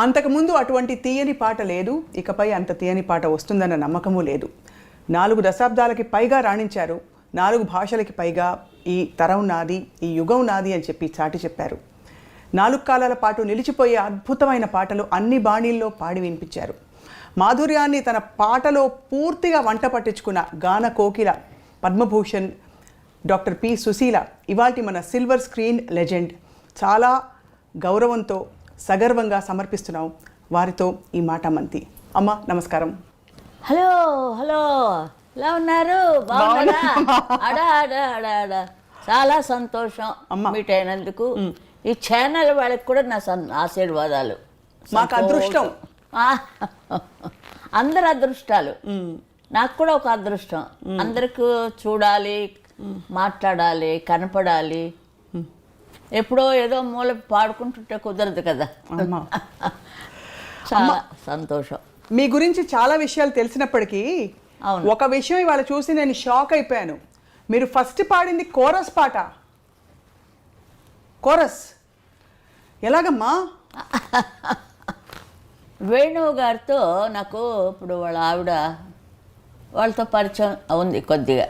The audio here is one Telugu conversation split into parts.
అంతకుముందు అటువంటి తీయని పాట లేదు, ఇకపై అంత తీయని పాట వస్తుందన్న నమ్మకమూ లేదు. 4 దశాబ్దాలకి పైగా రాణించారు. 4 భాషలకి పైగా ఈ తరం నాది, ఈ యుగం నాది అని చెప్పి చాటి చెప్పారు. 4 కాలాల పాటు నిలిచిపోయే అద్భుతమైన పాటలు అన్ని బాణీల్లో పాడి వినిపించారు. మాధుర్యాన్ని తన పాటలో పూర్తిగా వంట పట్టించుకున్న గాన కోకిల పద్మభూషణ్ డాక్టర్ పి. సుశీల ఇవాల్టి మన సిల్వర్ స్క్రీన్ లెజెండ్. చాలా గౌరవంతో సగర్వంగా సమర్పిస్తున్నాం వారితో ఈ మాట మంతి. అమ్మ నమస్కారం. హలో హలో, ఎలా ఉన్నారు? బాగున్నారా? చాలా సంతోషం మీట్ అయినందుకు. ఈ ఛానల్ వాళ్ళకి కూడా నా ఆశీర్వాదాలు. మాకు అదృష్టం, అందరు అదృష్టాలు. నాకు కూడా ఒక అదృష్టం. అందరికి చూడాలి, మాట్లాడాలి, కనపడాలి. ఎప్పుడో ఏదో మూల పాడుకుంటుంటే కుదరదు కదా. చాలా సంతోషం. మీ గురించి చాలా విషయాలు తెలిసినప్పటికీ ఒక విషయం ఇవాళ చూసి నేను షాక్ అయిపోయాను. మీరు ఫస్ట్ పాడింది కోరస్ పాట. కోరస్ ఎలాగమ్మా? వేణువు గారితో నాకు ఇప్పుడు వాళ్ళతో పరిచయం ఉంది కొద్దిగా.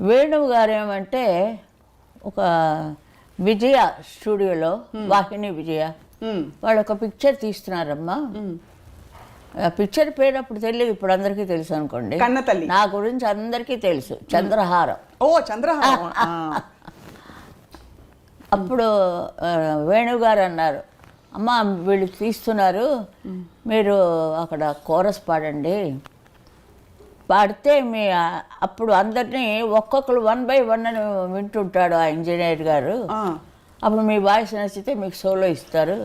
వేణువు గారు ఏమంటే ఒక విజయ స్టూడియోలో, వాహిని విజయ, వాళ్ళు ఒక పిక్చర్ తీస్తున్నారమ్మా. ఆ పిక్చర్ పేరు అప్పుడు తెలియదు, ఇప్పుడు అందరికీ తెలుసు అనుకోండి. కన్నతల్లి. నా గురించి అందరికీ తెలుసు, చంద్రహారం. ఓ చంద్రహారం. అప్పుడు వేణుగారు అన్నారు, అమ్మ వీళ్ళు తీస్తున్నారు, మీరు అక్కడ కోరస్ పాడండి. పాడితే అప్పుడు అందరినీ ఒక్కొక్కరు 1 by 1 అని వింటుంటాడు ఆ ఇంజనీర్ గారు. అప్పుడు మీ వాయిస్ నచ్చితే మీకు సోలో ఇస్తారు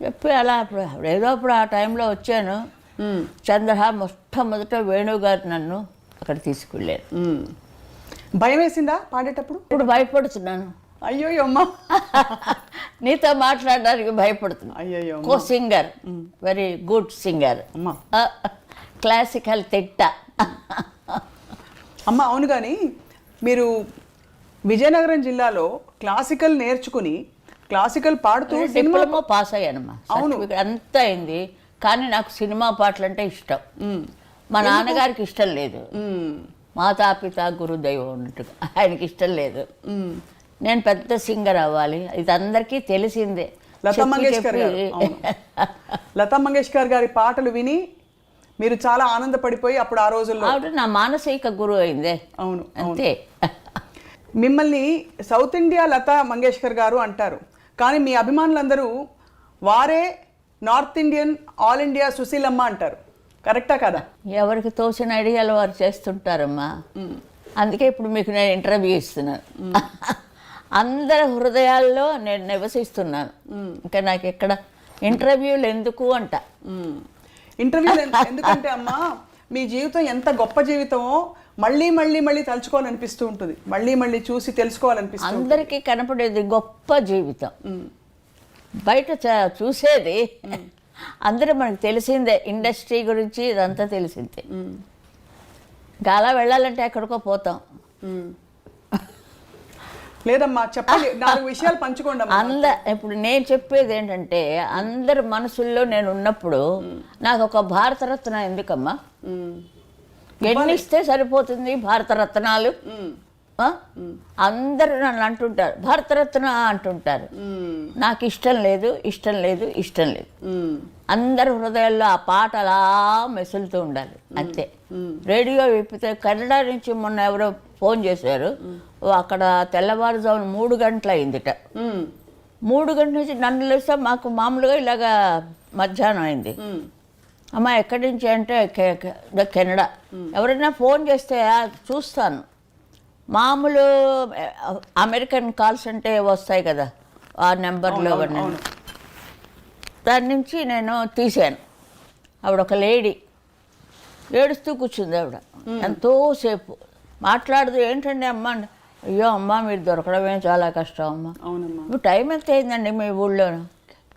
చెప్పి అలా ఏదో అప్పుడు ఆ టైంలో వచ్చాను. చంద్రహార్ మొట్టమొదట వేణుగారు నన్ను అక్కడ తీసుకెళ్ళారు. భయం వేసిందా పాడేటప్పుడు? ఇప్పుడు భయపడుతున్నాను. అయ్యో అమ్మా, నీతో మాట్లాడడానికి భయపడుతున్నాను. అయ్యో, co singer, very good singer, classical తిట్ట. అమ్మ అవును, కానీ మీరు విజయనగరం జిల్లాలో క్లాసికల్ నేర్చుకుని క్లాసికల్ పాడుతూ డిప్లొమా పాస్ అయ్యానమ్మా. అవును, అంతా అయింది. కానీ నాకు సినిమా పాటలు అంటే ఇష్టం. మా నాన్నగారికి ఇష్టం లేదు. మాతాపిత గురుదైవం ఉన్నట్టుగా ఆయనకి ఇష్టం లేదు. నేను పెద్ద సింగర్ అవ్వాలి, ఇది అందరికీ తెలిసిందే. లతా మంగేష్కర్ గారి పాటలు విని మీరు చాలా ఆనందపడిపోయి అప్పుడు ఆ రోజుల్లో ఆవిడ నా మానసిక గురువు అయిందే. అవును అంతే. మిమ్మల్ని సౌత్ ఇండియా లతా మంగేష్కర్ గారు అంటారు, కానీ మీ అభిమానులందరూ వారే north Indian all India Sushilamma అంటారు. కరెక్టా కదా? ఎవరికి తోచిన ఐడియాలు వారు చేస్తుంటారమ్మా. అందుకే ఇప్పుడు మీకు నేను ఇంటర్వ్యూ ఇస్తున్నాను. అందరి హృదయాల్లో నేను నివసిస్తున్నాను. ఇంకా నాకు ఎక్కడ ఇంటర్వ్యూలు ఎందుకు అంట. ఇంటర్వ్యూలు ఎందుకంటే అమ్మా, మీ జీవితం ఎంత గొప్ప జీవితమో మళ్ళీ మళ్ళీ మళ్ళీ తలుచుకోవాలనిపిస్తూ ఉంటుంది, మళ్ళీ మళ్ళీ చూసి తెలుసుకోవాలనిపిస్తుంది. అందరికీ కనపడేది గొప్ప జీవితం, బయట చూసేది అందరూ మనకు తెలిసిందే. ఇండస్ట్రీ గురించి ఇదంతా తెలిసిందే. ఇంకా అలా వెళ్ళాలంటే ఎక్కడికో పోతాం. లేదమ్మా చెప్పండి, 4 విషయాలు పంచుకోండి. ఇప్పుడు నేను చెప్పేది ఏంటంటే, అందరి మనసుల్లో నేను ఉన్నప్పుడు నాకు ఒక భారతరత్న ఎందుకమ్మా? ఎన్ని ఇస్తే సరిపోతుంది భారతరత్నాలు? అందరూ నన్ను అంటుంటారు భారతరత్న అంటుంటారు. నాకు ఇష్టం లేదు, ఇష్టం లేదు, ఇష్టం లేదు. అందరి హృదయాల్లో ఆ పాట అలా మెసులుతూ ఉండాలి అంతే. రేడియో విప్పితే కన్నడ నుంచి మొన్న ఎవరో ఫోన్ చేశారు, అక్కడ తెల్లవారుజామున 3 గంటలు అయిందిట. 3 గంటల నుంచి నన్ను లేస్తే మాకు మామూలుగా ఇలాగా మధ్యాహ్నం అయింది. అమ్మ ఎక్కడి నుంచి అంటే కెనడా. ఎవరైనా ఫోన్ చేస్తే చూస్తాను. మామూలు అమెరికన్ కాల్స్ అంటే వస్తాయి కదా ఆ నెంబర్లో, దాని నుంచి నేను తీశాను. ఆవిడ ఒక లేడీ ఏడుస్తూ కూర్చుంది. ఆవిడ ఎంతోసేపు మాట్లాడదు. ఏంటండి అమ్మ? అయ్యో అమ్మ మీరు దొరకడమే చాలా కష్టం అమ్మ. ఇప్పుడు టైం ఎంత అయిందండి మీ ఊళ్ళో?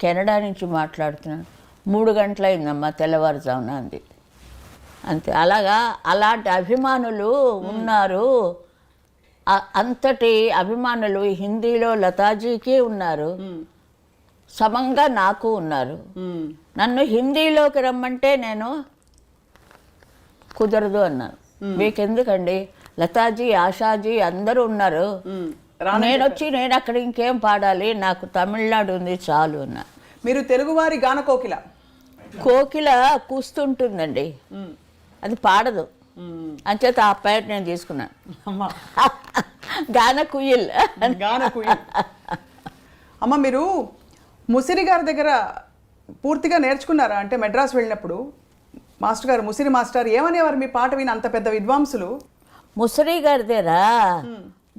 కెనడా నుంచి మాట్లాడుతున్నాను. 3 గంటలు అయిందమ్మా తెల్లవారుజామున అంది. అంతే. అలాగా అలాంటి అభిమానులు ఉన్నారు. అంతటి అభిమానులు హిందీలో లతాజీకి ఉన్నారు, సమంగా నాకు ఉన్నారు. నన్ను హిందీలోకి రమ్మంటే నేను కుదరదు అన్నాను. మీకెందుకండి, లతాజీ, ఆశాజీ అందరూ ఉన్నారు, నేను అక్కడ ఇంకేం పాడాలి, నాకు తమిళనాడు ఉంది చాలు అన్నా. మీరు తెలుగువారి గాన కోకిల. కోకిల కూస్తుంటుందండి, అది పాడదు, అంచేత ఆ పేరు నేను తీసుకున్నాను. గాన కుయిల్. గాన కుయిల్. అమ్మ, మీరు ముసిరి గారి దగ్గర పూర్తిగా నేర్చుకున్నారా? అంటే మెడ్రాస్ వెళ్ళినప్పుడు మాస్టర్ గారు, ముసిరి మాస్టర్ ఏమనేవారు మీ పాట విని అంత పెద్ద విద్వాంసులు? ముసిరి గారి దగ్గర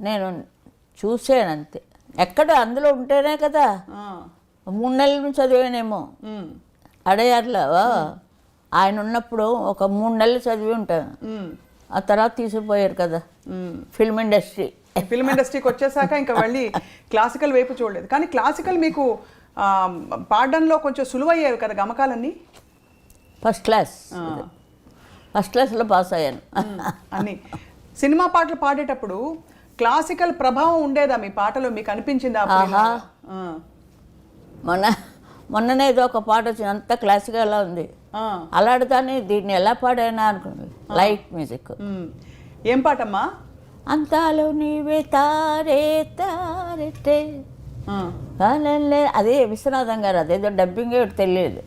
నేను చూసానంతే, ఎక్కడ అందులో ఉంటేనే కదా. 3 నెలల నుంచి చదివానేమో అడయార్లో. ఆయన ఉన్నప్పుడు ఒక 3 నెలలు చదివి ఉంటాను. ఆ తర్వాత తీసుకుపోయారు కదా ఫిల్మ్ ఇండస్ట్రీకి వచ్చేసాక ఇంకా మళ్ళీ క్లాసికల్ వైపు చూడలేదు. కానీ క్లాసికల్ మీకు పాడడంలో కొంచెం సులువయ్యేవి కదా గమకాలన్నీ? ఫస్ట్ క్లాస్లో పాస్ అయ్యాను అన్నీ. సినిమా పాటలు పాడేటప్పుడు క్లాసికల్ ప్రభావం ఉండేదా మీ పాటలో? మీకు అనిపించిందా? మొన్ననే ఏదో ఒక పాట వచ్చింది, అంత క్లాసికల్గా ఉంది. అలాంటిదాన్ని దీన్ని ఎలా పాడైనా అనుకున్నాను. Light music. ఏం పాటమ్మా? అంతాలో నీవే తారే తారెట్టే, అదే విశ్వనాథం గారు, అదేదో డబ్బింగ్ తెలియదు.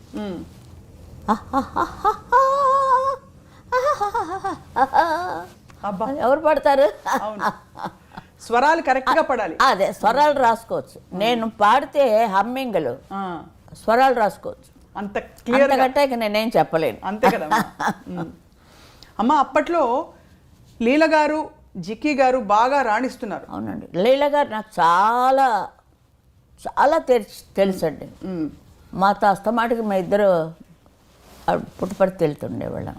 ఎవరు పడతారు? స్వరాలు కరెక్ట్ గా పడాలి. అదే స్వరాలు రాసుకోవచ్చు. నేను పాడితే హమ్మింగ్లు, స్వరాలు రాసుకోవచ్చు. అంత క్లియర్ కంటే నేనేం చెప్పలేను. అంతే కదా అమ్మ. అప్పట్లో లీల గారు, జిక్కీ గారు బాగా రాణిస్తున్నారు. అవునండి, లీల గారు నాకు చాలా చాలా తెలుసండి. మాతో అస్తమాటికి మా ఇద్దరు పుట్టుపడి తెలుతుండేవాళ్ళం.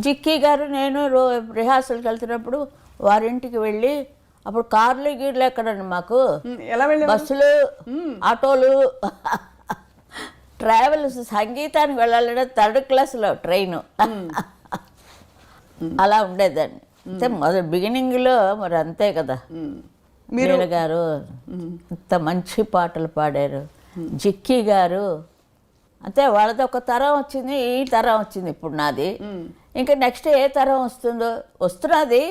జిక్కీ గారు నేను రిహార్సల్కి వెళ్తున్నప్పుడు వారింటికి వెళ్ళి, అప్పుడు కార్లు గీర్లు ఎక్కడండి మాకు, బస్సులు, ఆటోలు, ట్రావెల్స్. సంగీతానికి వెళ్ళాలంటే 3rd క్లాస్లో ట్రైను. అలా ఉండేదాన్ని. అంటే బిగినింగ్లో మరి అంతే కదా. మీర గారు ఇంత మంచి పాటలు పాడారు. జిక్కీ గారు అంటే వాళ్ళది ఒక తరం వచ్చింది, ఈ తరం వచ్చింది ఇప్పుడు నాది. ఇంకా నెక్స్ట్ ఏ తరం వస్తున్నది,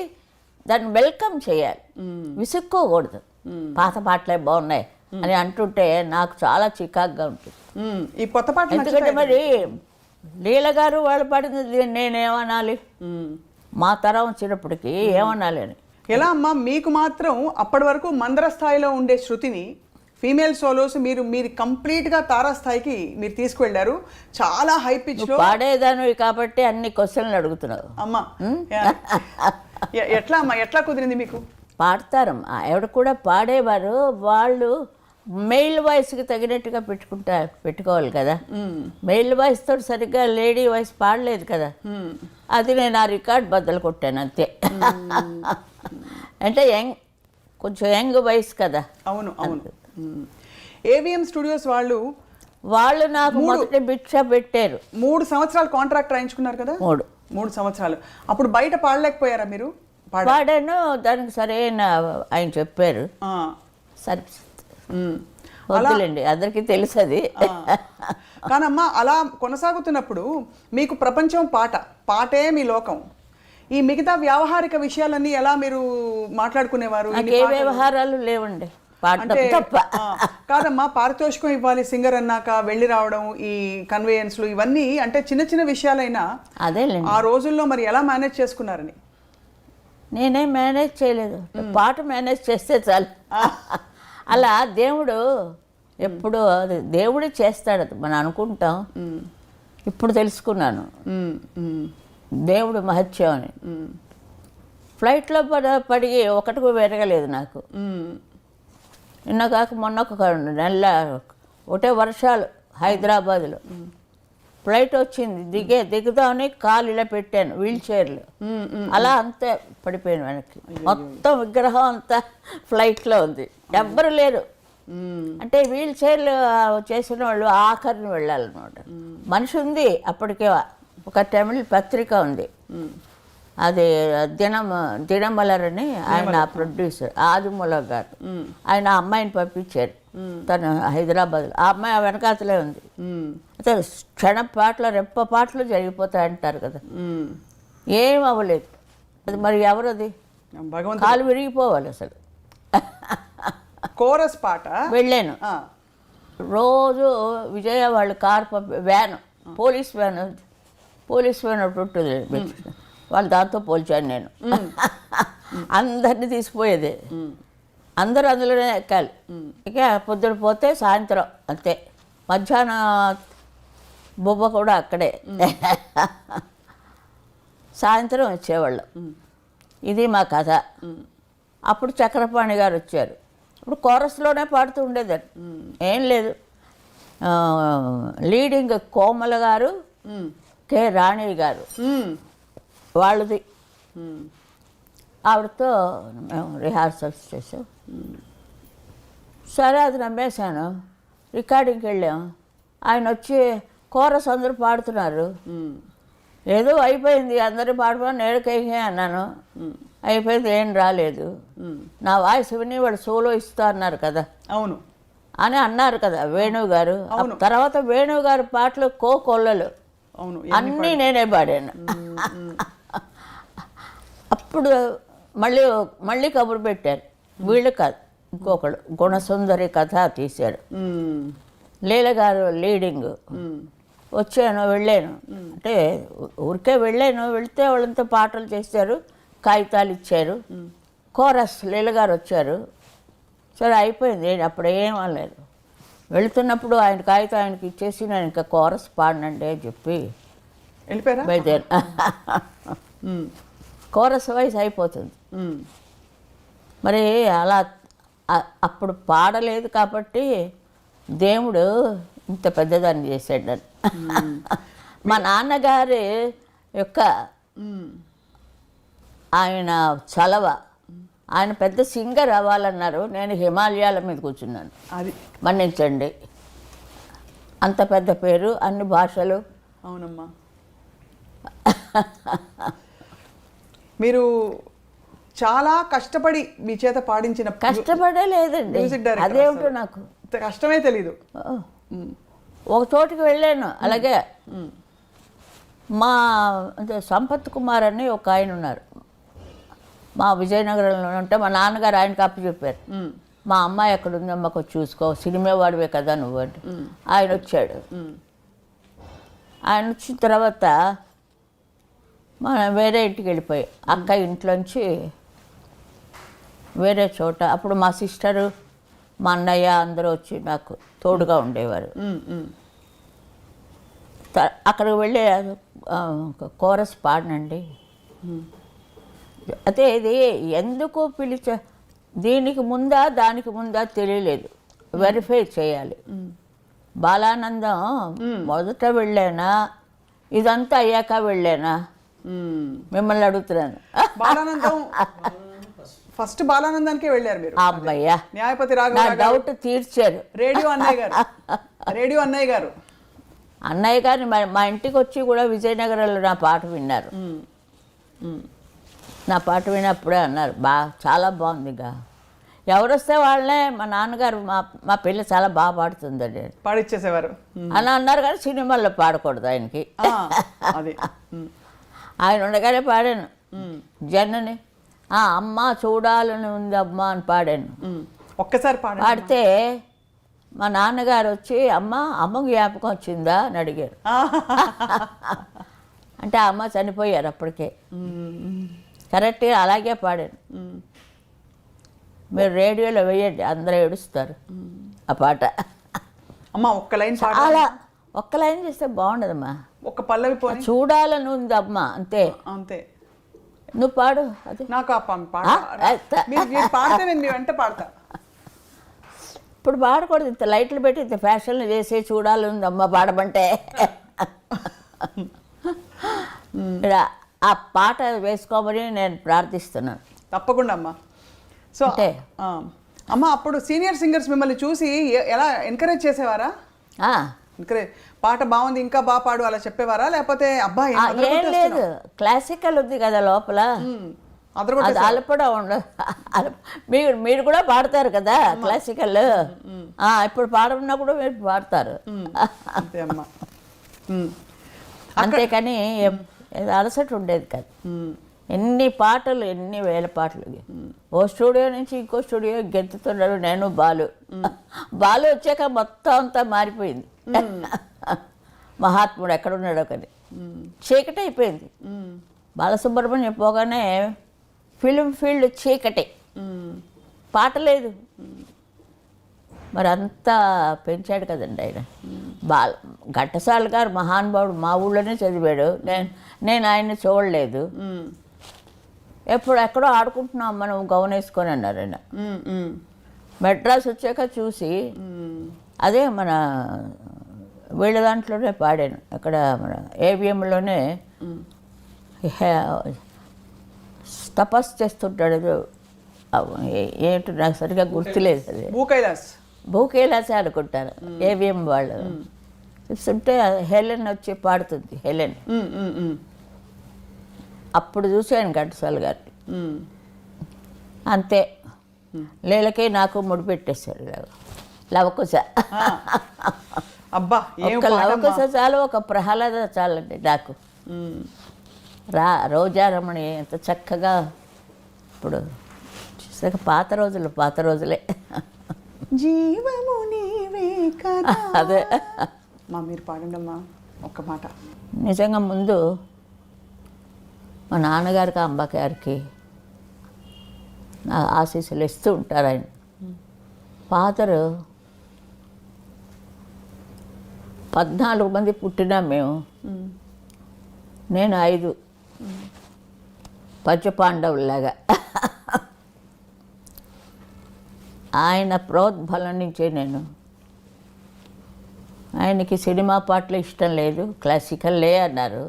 దాన్ని వెల్కమ్ చేయాలి, విసుక్కోకూడదు. పాత పాటలే బాగున్నాయి అని అంటుంటే నాకు చాలా చికాకుగా ఉంటుంది. ఈ కొత్త పాట ఎందుకంటే మరి లీల గారు వాళ్ళు పాడింది నేనేమనాలి, మా తరం వచ్చినప్పటికీ ఏమనాలి అని. ఎలా అమ్మా, మీకు మాత్రం అప్పటి వరకు మందర స్థాయిలో ఉండే శృతిని ఫీమేల్ సోలోస్ మీరు కంప్లీట్గా తారాస్థాయికి మీరు తీసుకువెళ్ళారు. చాలా హై పిచ్లో పాడేదాను కాబట్టి అన్ని క్వశ్చన్లు అడుగుతున్నావు అమ్మా. ఎట్లా అమ్మా, ఎట్లా కుదిరింది మీకు? పాడతారమ్మా, ఆవిడ కూడా పాడేవారు. వాళ్ళు మెయిల్ వాయిస్కి తగినట్టుగా పెట్టుకోవాలి కదా. మెయిల్ వాయిస్ తోటి సరిగ్గా లేడీ వాయిస్ పాడలేదు కదా. అది నేను ఆ రికార్డ్ బద్దలు కొట్టాను అంతే. అంటే కొంచెం యంగ్ వాయిస్ కదా. అవును అవును. ఏవిఎం స్టూడియోస్ వాళ్ళు నాకు మొదటి భిక్ష పెట్టారు. 3 సంవత్సరాలు కాంట్రాక్ట్ రాయించుకున్నారు కదా. 3 సంవత్సరాలు. అప్పుడు బయట పాడలేకపోయారా మీరు? పాడాను, దానికి సరైన ఆయన చెప్పారు. సరే వద్దులేండి, అందరికీ తెలుసు అది. కానమ్మా, అలా కొనసాగుతున్నప్పుడు మీకు ప్రపంచం పాటే మీ లోకం. ఈ మిగతా వ్యావహారిక విషయాలన్నీ ఎలా మీరు మాట్లాడుకునేవారు? ఏ వ్యవహారాలు లేవండి, కాదమ్మా, పారితోషికం ఇవ్వాలి సింగర్ అన్నాక వెళ్ళి రావడం, ఈ కన్వేయన్స్లు ఇవన్నీ అంటే చిన్న చిన్న విషయాలైనా అదేలేండి. ఆ రోజుల్లో మరి ఎలా మేనేజ్ చేసుకున్నారని? నేనేం మేనేజ్ చేయలేదు, పాట మేనేజ్ చేస్తే చాలు. అలా దేవుడు ఎప్పుడు అది దేవుడే చేస్తాడు, అది మనం అనుకుంటాం. ఇప్పుడు తెలుసుకున్నాను దేవుడు మహత్యం అని. ఫ్లైట్లో పడి ఒకటికి పెరగలేదు నాకు. నిన్న కాక మొన్న ఒక నెల ఒకటే వర్షాలు హైదరాబాద్లో. ఫ్లైట్ వచ్చింది, దిగుదామని కాలు ఇలా పెట్టాను వీల్ చైర్లో, అలా అంతే పడిపోయాను వెనక్కి. మొత్తం విగ్రహం అంతా ఫ్లైట్లో ఉంది, ఎవ్వరు లేరు. అంటే వీల్ చైర్లు చేసిన వాళ్ళు ఆఖరిని వెళ్ళాలన్నమాట. మనిషి ఉంది అప్పటికే, ఒక తమిళ పత్రిక ఉంది, అది దినమలర్ అని ఆయన ప్రొడ్యూసర్ ఆదిమూల గారు. ఆయన ఆ అమ్మాయిని పంపించారు, తను హైదరాబాద్లో. ఆ అమ్మాయి ఆ వెనకాతలే ఉంది. అయితే క్షణ పాటలు రెప్ప పాటలు జరిగిపోతాయి అంటారు కదా, ఏం అవ్వలేదు. అది మరి ఎవరది? భగవంతుడు. కాలు విరిగిపోవాలి అసలు. కోరస్ పాట వెళ్ళాను రోజు విజయ వాళ్ళు కారు వ్యాను, పోలీస్ వ్యాన్ ఒకటి ఉంటుంది, వాళ్ళు దాంతో పోల్చాను నేను. అందరినీ తీసిపోయేది, అందరూ అందులోనే ఎక్కాలి. ఇక పొద్దున పోతే సాయంత్రం అంతే, మధ్యాహ్నం బొబ్బ కూడా అక్కడే. సాయంత్రం వచ్చేవాళ్ళం. ఇది మా కథ. అప్పుడు చక్రపాణి గారు వచ్చారు. ఇప్పుడు కోరస్లోనే పాడుతూ ఉండేదాన్ని, ఏం లేదు. లీడింగ్ కోమల గారు, కె రాణి గారు వాళ్ళది. ఆవిడతో మేము రిహార్సల్స్ చేసాం. సరే అది నమ్మేశాను. రికార్డింగ్కి వెళ్ళాం. ఆయన వచ్చి కోరస్ అందరూ పాడుతున్నారు, ఏదో అయిపోయింది, అందరూ పాడుకొని నేడుకైతే అన్నాను. అయిపోయింది, ఏం రాలేదు. నా వాయిస్ విని వాడు సోలో ఇస్తా అన్నారు కదా, అవును అని అన్నారు కదా వేణువు గారు. తర్వాత వేణువు గారు పాటలు కోకొల్లలు అవును అన్నీ నేనే పాడాను. అప్పుడు మళ్ళీ కబురు పెట్టారు, వీళ్ళు కాదు ఇంకొకడు గుణసుందరి కథ తీశారు. లీల గారు లీడింగ్. వచ్చాను, వెళ్ళాను. అంటే ఊరికే వెళ్ళాను. వెళితే వాళ్ళంతా పాటలు చేశారు, కాగితాలు ఇచ్చారు. కోరస్ లీల గారు వచ్చారు. సరే అయిపోయింది, అప్పుడు ఏం అనలేదు. వెళుతున్నప్పుడు ఆయన కాగితం ఆయనకి ఇచ్చేసి నేను ఇంకా కోరస్ పాడనండి అని చెప్పి వెళ్ళిపోయారా? బయలుదేరి. కోరస్ వయసు అయిపోతుంది మరి. అలా అప్పుడు పాడలేదు కాబట్టి దేవుడు ఇంత పెద్దదాన్ని చేశాడు నన్ను. మా నాన్నగారి యొక్క ఆయన చలవ, ఆయన పెద్ద సింగర్ అవ్వాలన్నారు. నేను హిమాలయాల మీద కూర్చున్నాను. అది మన్నించండి, అంత పెద్ద పేరు, అన్ని భాషలు. అవునమ్మా. మీరు చాలా కష్టపడి మీ చేత పాడించిన కష్టపడే లేదండి, మ్యూజిక్ డైరెక్టర్. అదేమిటో నాకు కష్టమే తెలీదు. ఒక చోటుకి వెళ్ళాను. అలాగే మా సంపత్ కుమార్ అని ఒక ఆయన ఉన్నారు మా విజయనగరంలో ఉంటే, మా నాన్నగారు ఆయనకి అప్పచెప్పారు. మా అమ్మాయి ఎక్కడ ఉంది, అమ్మకు చూసుకో, సినిమా వాడివే కదా నువ్వు అంటే. ఆయన వచ్చాడు. ఆయన వచ్చిన తర్వాత మనం వేరే ఇంటికి వెళ్ళిపోయి, అక్క ఇంట్లోంచి వేరే చోట. అప్పుడు మా సిస్టరు, మా అన్నయ్య అందరూ వచ్చి నాకు తోడుగా ఉండేవారు. అక్కడికి వెళ్ళి కోరస్ పాడనండి. అయితే ఇది ఎందుకు దీనికి ముందా దానికి ముందా తెలియలేదు, వెరిఫై చేయాలి. బాలానందం మొదట వెళ్ళానా, ఇదంతా అయ్యాక వెళ్ళానా, మిమ్మల్ని అడుగుతున్నాను. బాలానందం ఫస్ట్ బాలానందానికే వెళ్ళారు మీరు. అబ్బయ్యా, న్యాయపతి నా రాఘవ డౌట్ తీర్చారు. రేడియో అన్నయ్య గారు అన్నయ్య గారిని మా ఇంటికి వచ్చి కూడా విజయనగరంలో నా పాట విన్నారు. నా పాట వినప్పుడే అన్నారు, చాలా బాగుందిగా. ఎవరు వస్తే వాళ్ళే, మా నాన్నగారు మా పిల్ల చాలా బాగా పాడుతుందండి పాడిచ్చేసేవారు అని అన్నారు. కానీ సినిమాల్లో పాడకూడదు ఆయనకి. ఆయన ఉండగానే పాడాను. జనని అమ్మ చూడాలని ఉంది అమ్మ అని పాడాను. ఒక్కసారి పాడితే మా నాన్నగారు వచ్చి అమ్మకు జ్ఞాపకం వచ్చిందా అని అడిగారు. అంటే అమ్మ చనిపోయారు అప్పటికే. కరెక్ట్గా అలాగే పాడాను. మీరు రేడియోలో వేయండి, అందరూ ఏడుస్తారు ఆ పాట. అమ్మా ఒక్క లైన్ చాలా ఒక్క లైన్ చేస్తే బాగుండదమ్మా. ఒక పల్లవి పోనీ. చూడాలని ఉంది అమ్మ, అంతే అంతే. నువ్వు పాడు. అది నాకు పాడితే నేను వెంట పాడతా. ఇప్పుడు పాడకూడదు, ఇంత లైట్లు పెట్టి ఇంత ఫ్యాషన్లు చేసి చూడాలని ఉంది అమ్మ పాడమంటే. ఆ పాట వేసుకోమని నేను ప్రార్థిస్తున్నాను. తప్పకుండా అమ్మా. సో అమ్మ అప్పుడు సీనియర్ సింగర్స్ మిమ్మల్ని చూసి ఎలా ఎంకరేజ్ చేసేవారా? ఇంకా పాట బాగుంది ఇంకా బాగా పాడు అలా చెప్పేవారా లేకపోతే అబ్బాయి ఏం లేదు, క్లాసికల్ ఉంది కదా లోపల, అది అలపడం ఉండదు. మీరు కూడా పాడతారు కదా క్లాసికల్, ఇప్పుడు పాడన్నప్పుడు మీరు పాడతారు అంతే అమ్మా. అంతేకాని అలసట ఉండేది కాదు. ఎన్ని పాటలు, ఎన్ని వేల పాటలు. ఓ స్టూడియో నుంచి ఇంకో స్టూడియో గెంతుతున్నాడు నేను బాలు వచ్చాక మొత్తం అంతా మారిపోయింది. మహాత్ముడు ఎక్కడున్నాడో కానీ చీకటి అయిపోయింది. బాలసుబ్రహ్మణ్యం పోగానే ఫిలిం ఫీల్డ్ చీకటి, పాట లేదు. మరి అంతా పెంచాడు కదండి ఆయన. ఘంటసాల గారు మహానుభావుడు, మా ఊళ్ళోనే చదివాడు. నేను ఆయన్ని చూడలేదు. ఎక్కడో ఆడుకుంటున్నాం మనం గౌన్ వేసుకొని అన్నారు ఆయన. మెడ్రాస్ వచ్చాక చూసి అదే మన వీళ్ళ దాంట్లోనే పాడాను. అక్కడ మన ఏవిఎంలోనే తపస్సు చేస్తుంటాడు. ఏంటో నాకు సరిగా గుర్తులేదు. అది భూకైలాసే అనుకుంటారు ఏవిఎం వాళ్ళు. చూస్తుంటే హెలెన్ వచ్చి పాడుతుంది. హెలెన్ అప్పుడు చూశాను ఘంటసాల గారిని. అంతే, లీలకే నాకు ముడిపెట్టేశారు లవకుశ. ఒక్క లవకుశ చాలు, ఒక ప్రహ్లాద చాలండి నాకు. రోజారమణి ఎంత చక్కగా. ఇప్పుడు చూసాక పాత రోజులే. జీవము నీవే కదా. అదే మీరు పాడండి అమ్మా ఒక్క మాట. నిజంగా ముందు మా నాన్నగారికి అంబగారికి ఆశీస్సులు ఇస్తూ ఉంటారు ఆయన. ఫాదరు 14 మంది పుట్టినా మేము, నేను 5 పంచపాండవులాగా. ఆయన ప్రోద్బలం నుంచే నేను. ఆయనకి సినిమా పాటలు ఇష్టం లేదు, క్లాసికల్లే అన్నారు.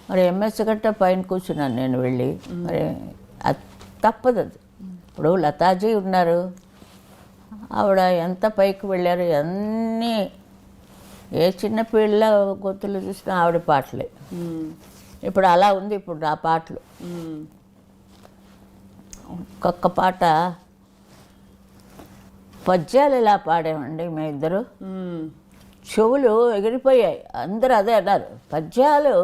మరి ఎంఎస్ గట్ట పైన కూర్చున్నాను నేను వెళ్ళి. మరి అది తప్పదు. అది ఇప్పుడు లతాజీ ఉన్నారు, ఆవిడ ఎంత పైకి వెళ్ళారు. అన్నీ ఏ చిన్న పిల్ల గొంతులు చూసినా ఆవిడ పాటలే. ఇప్పుడు అలా ఉంది ఇప్పుడు నా పాటలు. ఒక్కొక్క పాట పద్యాలు ఇలా పాడామండి మేమిద్దరు. చెవులు ఎగిరిపోయాయి. అందరూ అదే అన్నారు. పద్యాలు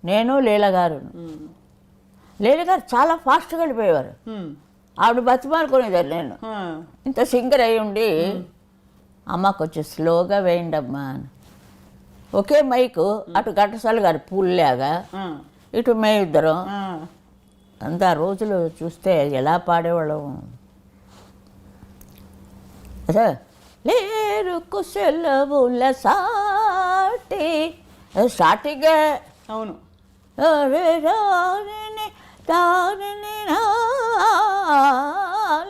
నేను లీలగారు. లీలగారు చాలా ఫాస్ట్గా వెళ్ళిపోయేవారు. ఆవిడ బతిమాలుకునేదాన్ని. నేను ఇంత సింగర్ అయి ఉండి అమ్మ కొంచెం స్లోగా వేయండి అమ్మా అని. ఒకే మైకు, అటు ఘంటసాల గారు పూల్లాగా, ఇటు మేమిద్దరం. అంత రోజులు చూస్తే ఎలా పాడేవాళ్ళం. అదే లేరు కుశలవుల సాటి స్టార్టింగే. అవును.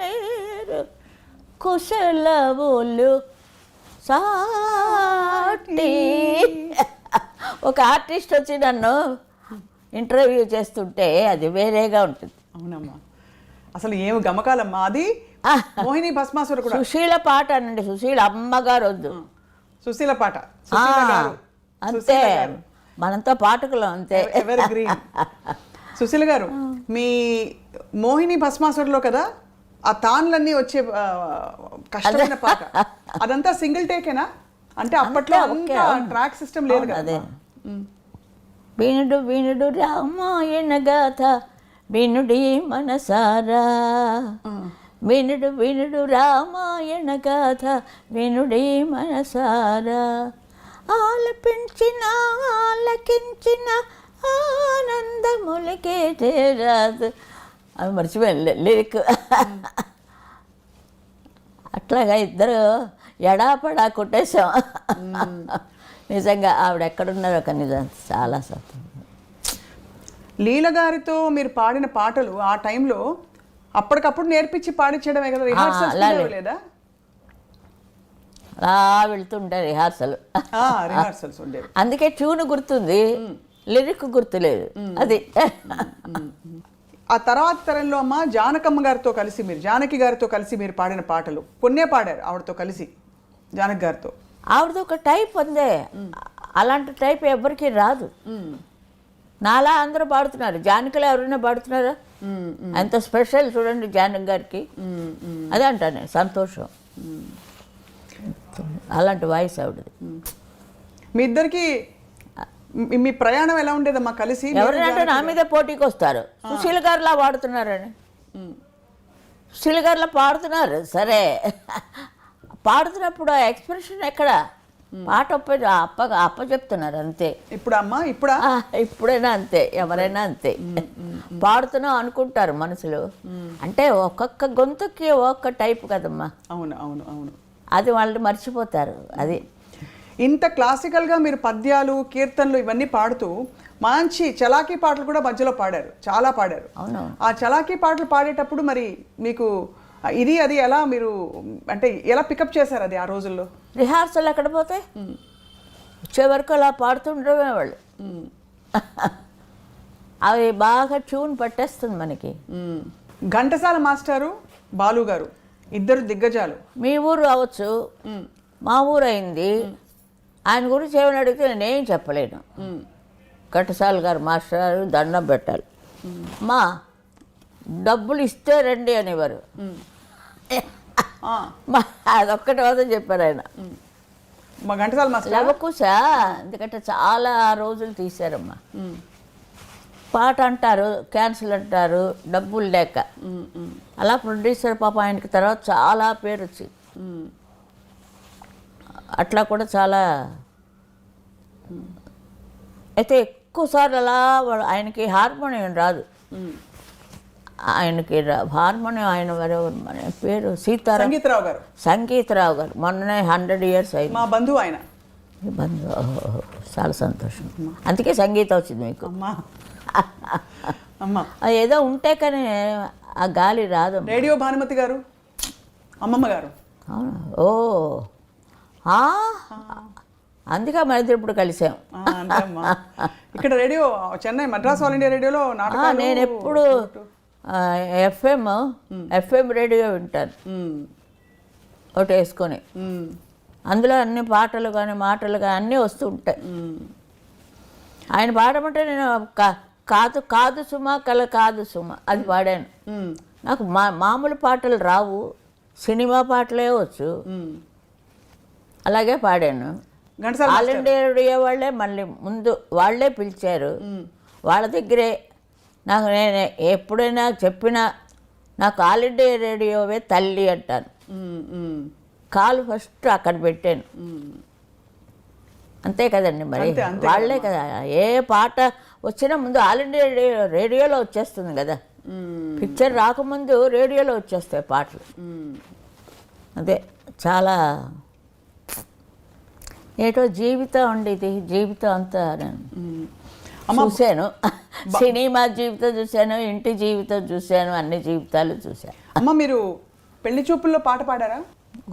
లేరు కుశలవులు సాటి. ఒక ఆర్టిస్ట్ వచ్చి నన్ను ఇంటర్వ్యూ చేస్తుంటే అది వేరేగా ఉంటుంది. అవునమ్మా, అసలు ఏమి గమకాలమ్మా. అది మోహిని భస్మాసుర కూడా. సుశీల పాట అనండి, సుశీల అమ్మగారు వద్దు, సుశీల పాట అంతే. మనంతో పాటకులం అంతే. Ever green. సుశీల గారు, మీ మోహిని భస్మాసురలో కదా ఆ తాన్లన్నీ వచ్చే కష్టమైన పాట, అదంతా సింగిల్ టేకేనా? అంటే అప్పట్లో ట్రాక్ సిస్టమ్ లేదు కదా. అదే వినుడు వినుడు రామాయణ గాథ వినుడి మనసారా, వినుడు వినుడు రామాయణ గాథ వినుడి మనసారా, ఆలపించిన ఆలకించిన ఆనందములకే చేరాదు. అవి మర్చిపోయాను లిరిక్. అట్లాగా ఇద్దరు ఎడాపడా కొట్టేశాం. నిజంగా ఆవిడ ఎక్కడున్నారో కానీ చాలా సంతోషం. లీల గారితో మీరు పాడిన పాటలు ఆ టైంలో అప్పటికప్పుడు నేర్పించి పాడించడమే కదా, రిహార్సల్స్ లేదా? అలా వెళ్తుంటే రిహార్సల్స్ ఉండేవి. అందుకే ట్యూన్ గుర్తుంది, లిరిక్ గుర్తులేదు. అది ఆ తర్వాత తరంలో అమ్మ జానకమ్మ గారితో కలిసి మీరు, జానకి గారితో కలిసి మీరు పాడిన పాటలు కొన్నే పాడారు ఆవిడతో కలిసి, జానకి గారితో. ఆవిడది ఒక టైప్ ఉందే, అలాంటి టైప్ ఎవరికి రాదు. నాలా అందరూ పాడుతున్నారు, జానకిలో ఎవరైనా పాడుతున్నారా? ఎంత స్పెషల్ చూడండి జానకి గారికి. అదే అంటాను నేను, సంతోషం. అలాంటి వాయిస్ ఆవిడది. మీ ఇద్దరికి మీ ప్రయాణం ఎలా ఉండేదమ్మా కలిసి? ఎవరంటే నా మీద పోటీకి వస్తారు, సుశీల గారిలా పాడుతున్నారని. సుశీల గారిలా పాడుతున్నారు సరే, పాడుతున్నప్పుడు ఆ ఎక్స్ప్రెషన్ ఎక్కడ? పాట అప్ప చెప్తున్నారు అంతే. ఇప్పుడు అమ్మా ఇప్పుడైనా అంతే, ఎవరైనా అంతే. పాడుతున్నాం అనుకుంటారు మనసులో, అంటే ఒక్కొక్క గొంతుకి ఒక్కొక్క టైప్ కదమ్మా. అవును అవును అవును, అది వాళ్ళు మర్చిపోతారు. అది ఇంత క్లాసికల్గా మీరు పద్యాలు కీర్తనలు ఇవన్నీ పాడుతూ మంచి చలాకీ పాటలు కూడా మధ్యలో పాడారు, చాలా పాడారు. అవును. ఆ చలాకీ పాటలు పాడేటప్పుడు మరి మీకు ఇది అది ఎలా మీరు అంటే ఎలా పికప్ చేశారు అది ఆ రోజుల్లో? రిహార్సల్ ఎక్కడ పోతే వచ్చే వరకు అలా పాడుతుండమే వాళ్ళు. అవి బాగా ట్యూన్ పట్టేస్తుంది మనకి. ఘంటసాల మాస్టారు, బాలు గారు ఇద్దరు దిగ్గజాలు. మీ ఊరు అవ్వచ్చు, మా ఊరు అయింది. ఆయన గురించి ఏమైనా అడిగితే నేనేం చెప్పలేను. ఘంటసాల గారు మాస్టర్ దండం పెట్టాలి. మా డబ్బులు ఇస్తే రండి అనేవారు. అదొక్కటి వద్ద చెప్పారు ఆయన. మా ఘంటసాల మాస్టర్ లవకుశా, ఎందుకంటే చాలా రోజులు తీశారమ్మా. పాట అంటారు, క్యాన్సిల్ అంటారు, డబ్బులు లేక. అలా ప్రొడ్యూసర్ పాప ఆయనకి తర్వాత చాలా పేరు వచ్చింది. అట్లా కూడా చాలా. అయితే ఎక్కువసార్లు అలా ఆయనకి హార్మోనియం రాదు. ఆయనకి హార్మోనియం ఆయన మన పేరు సంగీతరావు గారు. సంగీతరావు గారు మొన్ననే 100 years అయింది. మా బంధువు ఆయన. మీ బంధువు, చాలా సంతోషం. అందుకే సంగీతం వచ్చింది మీకు. అది ఏదో ఉంటే కానీ ఆ గాలి రాదు. రేడియో భానుమతి గారు, అమ్మమ్మ గారు. అవునా? ఓ, అందుకే మన ఇద్దరు ఇప్పుడు కలిసాం. ఇక్కడ radio Chennai Madras all India రేడియోలో నాటకాలు. నేను ఎప్పుడు ఎఫ్ఎం రేడియో వింటాను ఒకటి వేసుకొని. అందులో అన్ని పాటలు కానీ మాటలు కానీ అన్నీ వస్తూ ఉంటాయి. ఆయన పాడమంటే నేను కాదు కాదు సుమ కల కాదు సుమ అది పాడాను. నాకు మామూలు పాటలు రావు, సినిమా పాటలే వచ్చు, అలాగే పాడాను. ఆల్ ఇండియా రేడియో వాళ్ళే మళ్ళీ ముందు వాళ్ళే పిలిచారు. వాళ్ళ దగ్గరే నాకు నేను ఎప్పుడైనా చెప్పినా నాకు ఆల్ ఇండియా రేడియోవే తల్లి అంటాను. కాలు ఫస్ట్ అక్కడ పెట్టాను. అంతే కదండి మరి, వాళ్ళే కదా. ఏ పాట వచ్చినా ముందు ఆల్ ఇండియా రేడియోలో వచ్చేస్తుంది కదా. పిక్చర్ రాకముందు రేడియోలో వచ్చేస్తాయి పాటలు. అదే చాలా ఏటో జీవితం ఉండేది. జీవితం అంతా నేను చూశాను. సినిమా జీవితం చూశాను, ఇంటి జీవితం చూశాను, అన్ని జీవితాలు చూశాను. అమ్మ మీరు పెళ్లి చూపుల్లో పాట పాడారా?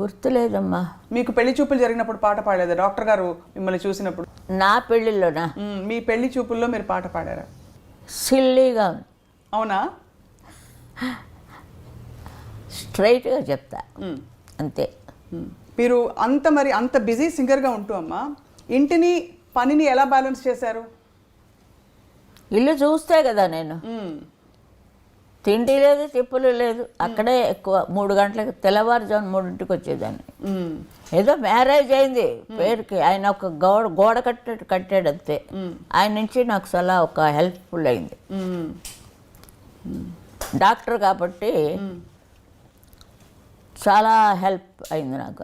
గుర్తులేదమ్మా. మీకు పెళ్లి చూపులు జరిగినప్పుడు పాట పాడలేదా డాక్టర్ గారు మిమ్మల్ని చూసినప్పుడు? నా పెళ్ళిళ్ళోనా? మీ పెళ్లి చూపుల్లో మీరు పాట పాడారా? సిల్లీగా. అవునా? స్ట్రైట్గా చెప్తా అంతే. మీరు అంత బిజీ సింగర్గా ఉంటూ అమ్మా ఇంటిని పనిని ఎలా బ్యాలెన్స్ చేశారు? ఇల్లు చూస్తే కదా నేను. తిండి లేదు, తిప్పులు లేదు. అక్కడే ఎక్కువ 3 గంటలకు తెల్లవారుజాము 3ంటికి వచ్చేదాన్ని. ఏదో మ్యారేజ్ అయింది పేరుకి, ఆయన ఒక గోడ కట్టాడు అంతే. ఆయన నుంచి నాకు చాలా ఒక హెల్ప్ఫుల్ అయింది. డాక్టర్ కాబట్టి చాలా హెల్ప్ అయింది నాకు.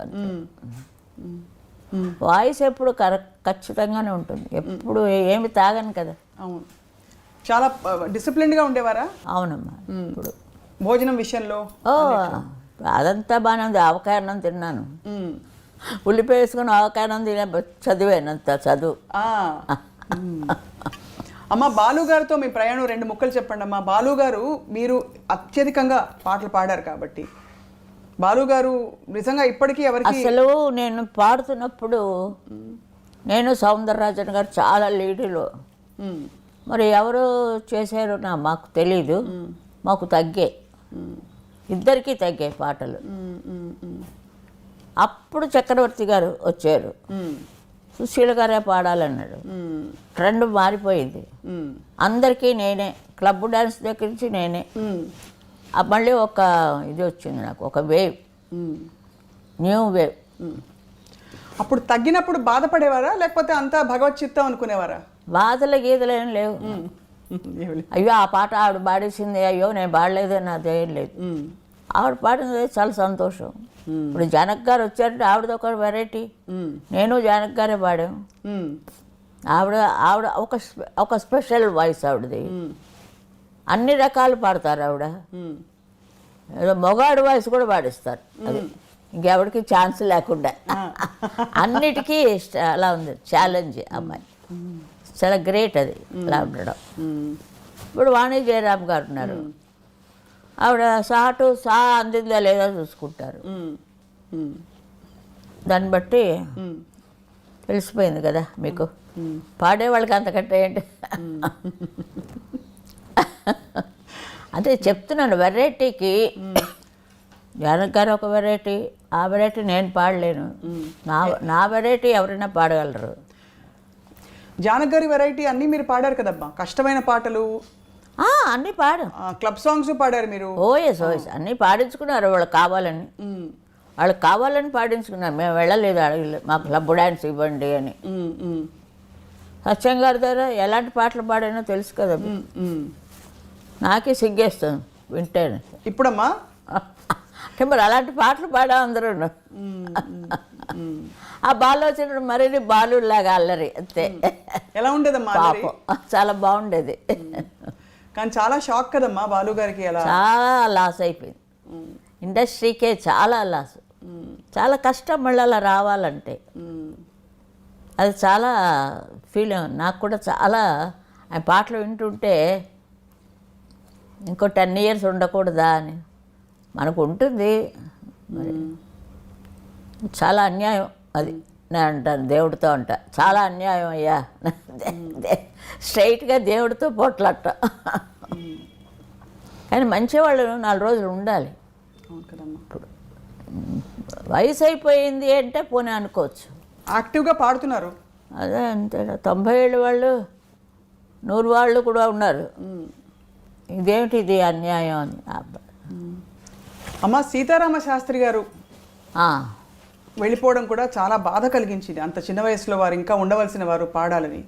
వాయిస్ ఎప్పుడు ఖచ్చితంగానే ఉంటుంది, ఎప్పుడు ఏమి తాగను కదా. అవును, చాలా డిసిప్లిన్డ్గా ఉండేవారా? అవునమ్మా. ఇప్పుడు భోజనం విషయంలో అదంతా బాగానే ఉంది. ఆవకాయ అన్నం తిన్నాను, ఉల్లిపాయ వేసుకుని ఆవకాయ అన్నం తినే చదివానంత చదువు. అమ్మ బాలు గారితో మీ ప్రయాణం 2 ముక్కలు చెప్పండి అమ్మా. బాలు గారు మీరు అత్యధికంగా పాటలు పాడారు కాబట్టి బాలు గారు నిజంగా ఇప్పటికీ ఎవరికి అసలు నేను పాడుతున్నప్పుడు నేను సౌందరరాజన్ గారు చాలా లీడులో, మరి ఎవరు చేశారో మాకు తెలీదు. మాకు తగ్గాయి, ఇద్దరికీ తగ్గాయి పాటలు. అప్పుడు చక్రవర్తి గారు వచ్చారు, సుశీల గారే పాడాలన్నాడు. ట్రెండ్ మారిపోయింది, అందరికీ నేనే, క్లబ్ డ్యాన్స్ దగ్గర నుంచి నేనే. మళ్ళీ ఒక ఇది వచ్చింది నాకు, ఒక వేవ్, న్యూ వేవ్. అప్పుడు తగ్గినప్పుడు బాధపడేవారా లేకపోతే అంతా భగవత్ చిత్తం అనుకునేవారా? బాధల గీతలు ఏం లేవు. అయ్యో ఆ పాట ఆవిడ పాడేసింది, అయ్యో నేను పాడలేదని అదేం లేదు. ఆవిడ పాడినది చాలా సంతోషం. ఇప్పుడు జానక్ గారు వచ్చారంటే ఆవిడది ఒక వెరైటీ, నేను జానక్ గారే పాడాం. ఆవిడ ఆవిడ ఒక స్పెషల్ వాయిస్ ఆవిడది, అన్ని రకాలు పాడతారు ఆవిడ. ఏదో మొగాడు వాయిస్ కూడా పాడిస్తారు, అది ఇంకెవరికి ఛాన్స్ లేకుండా. అన్నిటికీ అలా ఉంది ఛాలెంజ్. అమ్మాయి చాలా గ్రేట్ అది అలా ఉండడం. ఇప్పుడు వాణి జయరామ్ గారు ఉన్నారు, ఆవిడ సాటు సా అందిందా లేదా చూసుకుంటారు. దాన్ని బట్టి తెలిసిపోయింది కదా మీకు, పాడేవాళ్ళకి అంతకంటే ఏంటి. అదే చెప్తున్నాను, వెరైటీకి జానక్ గారు ఒక వెరైటీ, ఆ వెరైటీ నేను పాడలేను. నా వెరైటీ ఎవరైనా పాడగలరు. జానక్ గారి వెరైటీ అన్నీ మీరు పాడారు కదమ్మా, కష్టమైన పాటలు అన్నీ పాడు, క్లబ్ సాంగ్స్ పాడారు మీరు. ఓఎస్ అన్నీ పాడించుకున్నారు వాళ్ళకి కావాలని, వాళ్ళకి కావాలని పాడించుకున్నారు. మేము వెళ్ళలేదు, అడగలేదు మాకు క్లబ్ డ్యాన్స్ ఇవ్వండి అని. సత్యం గారి దగ్గర ఎలాంటి పాటలు పాడానో తెలుసు కదా, నాకే సిగ్గేస్తుంది వింటే. ఇప్పుడమ్మా అంటే మరి అలాంటి పాటలు పాడా అందరూ. ఆ బాలు వచ్చినప్పుడు మరీ బాలులాగా అల్లరి అంతే. ఎలా ఉండేదమ్మా? పాపం చాలా బాగుండేది, కానీ చాలా షాక్ కదమ్మా బాలు గారికి. చాలా లాస్ అయిపోయింది ఇండస్ట్రీకే, చాలా లాస్, చాలా కష్టం మళ్ళీ అలా రావాలంటే. అది చాలా ఫీల్ నాకు కూడా. చాలా ఆయన పాటలు వింటుంటే ఇంకో 10 years ఉండకూడదా అని మనకు ఉంటుంది. మరి చాలా అన్యాయం అది, నేను అంటాను దేవుడితో అంట, చాలా అన్యాయం అయ్యా, స్ట్రైట్గా దేవుడితో పోట్లాట. కానీ మంచివాళ్ళు 4 రోజులు ఉండాలి. ఇప్పుడు వయసు అయిపోయింది అంటే పోనీ అనుకోవచ్చు. యాక్టివ్గా పాడుతున్నారు, అదే అంతే. 90 ఏళ్ళ వాళ్ళు 100 వాళ్ళు కూడా ఉన్నారు. ఇదేమిటి ఇది అన్యాయం అని. అమ్మ సీతారామ శాస్త్రి గారు వెళ్ళిపోవడం కూడా చాలా బాధ కలిగించింది. అంత చిన్న వయసులో వారు ఇంకా ఉండవలసిన వారు పాడాలని.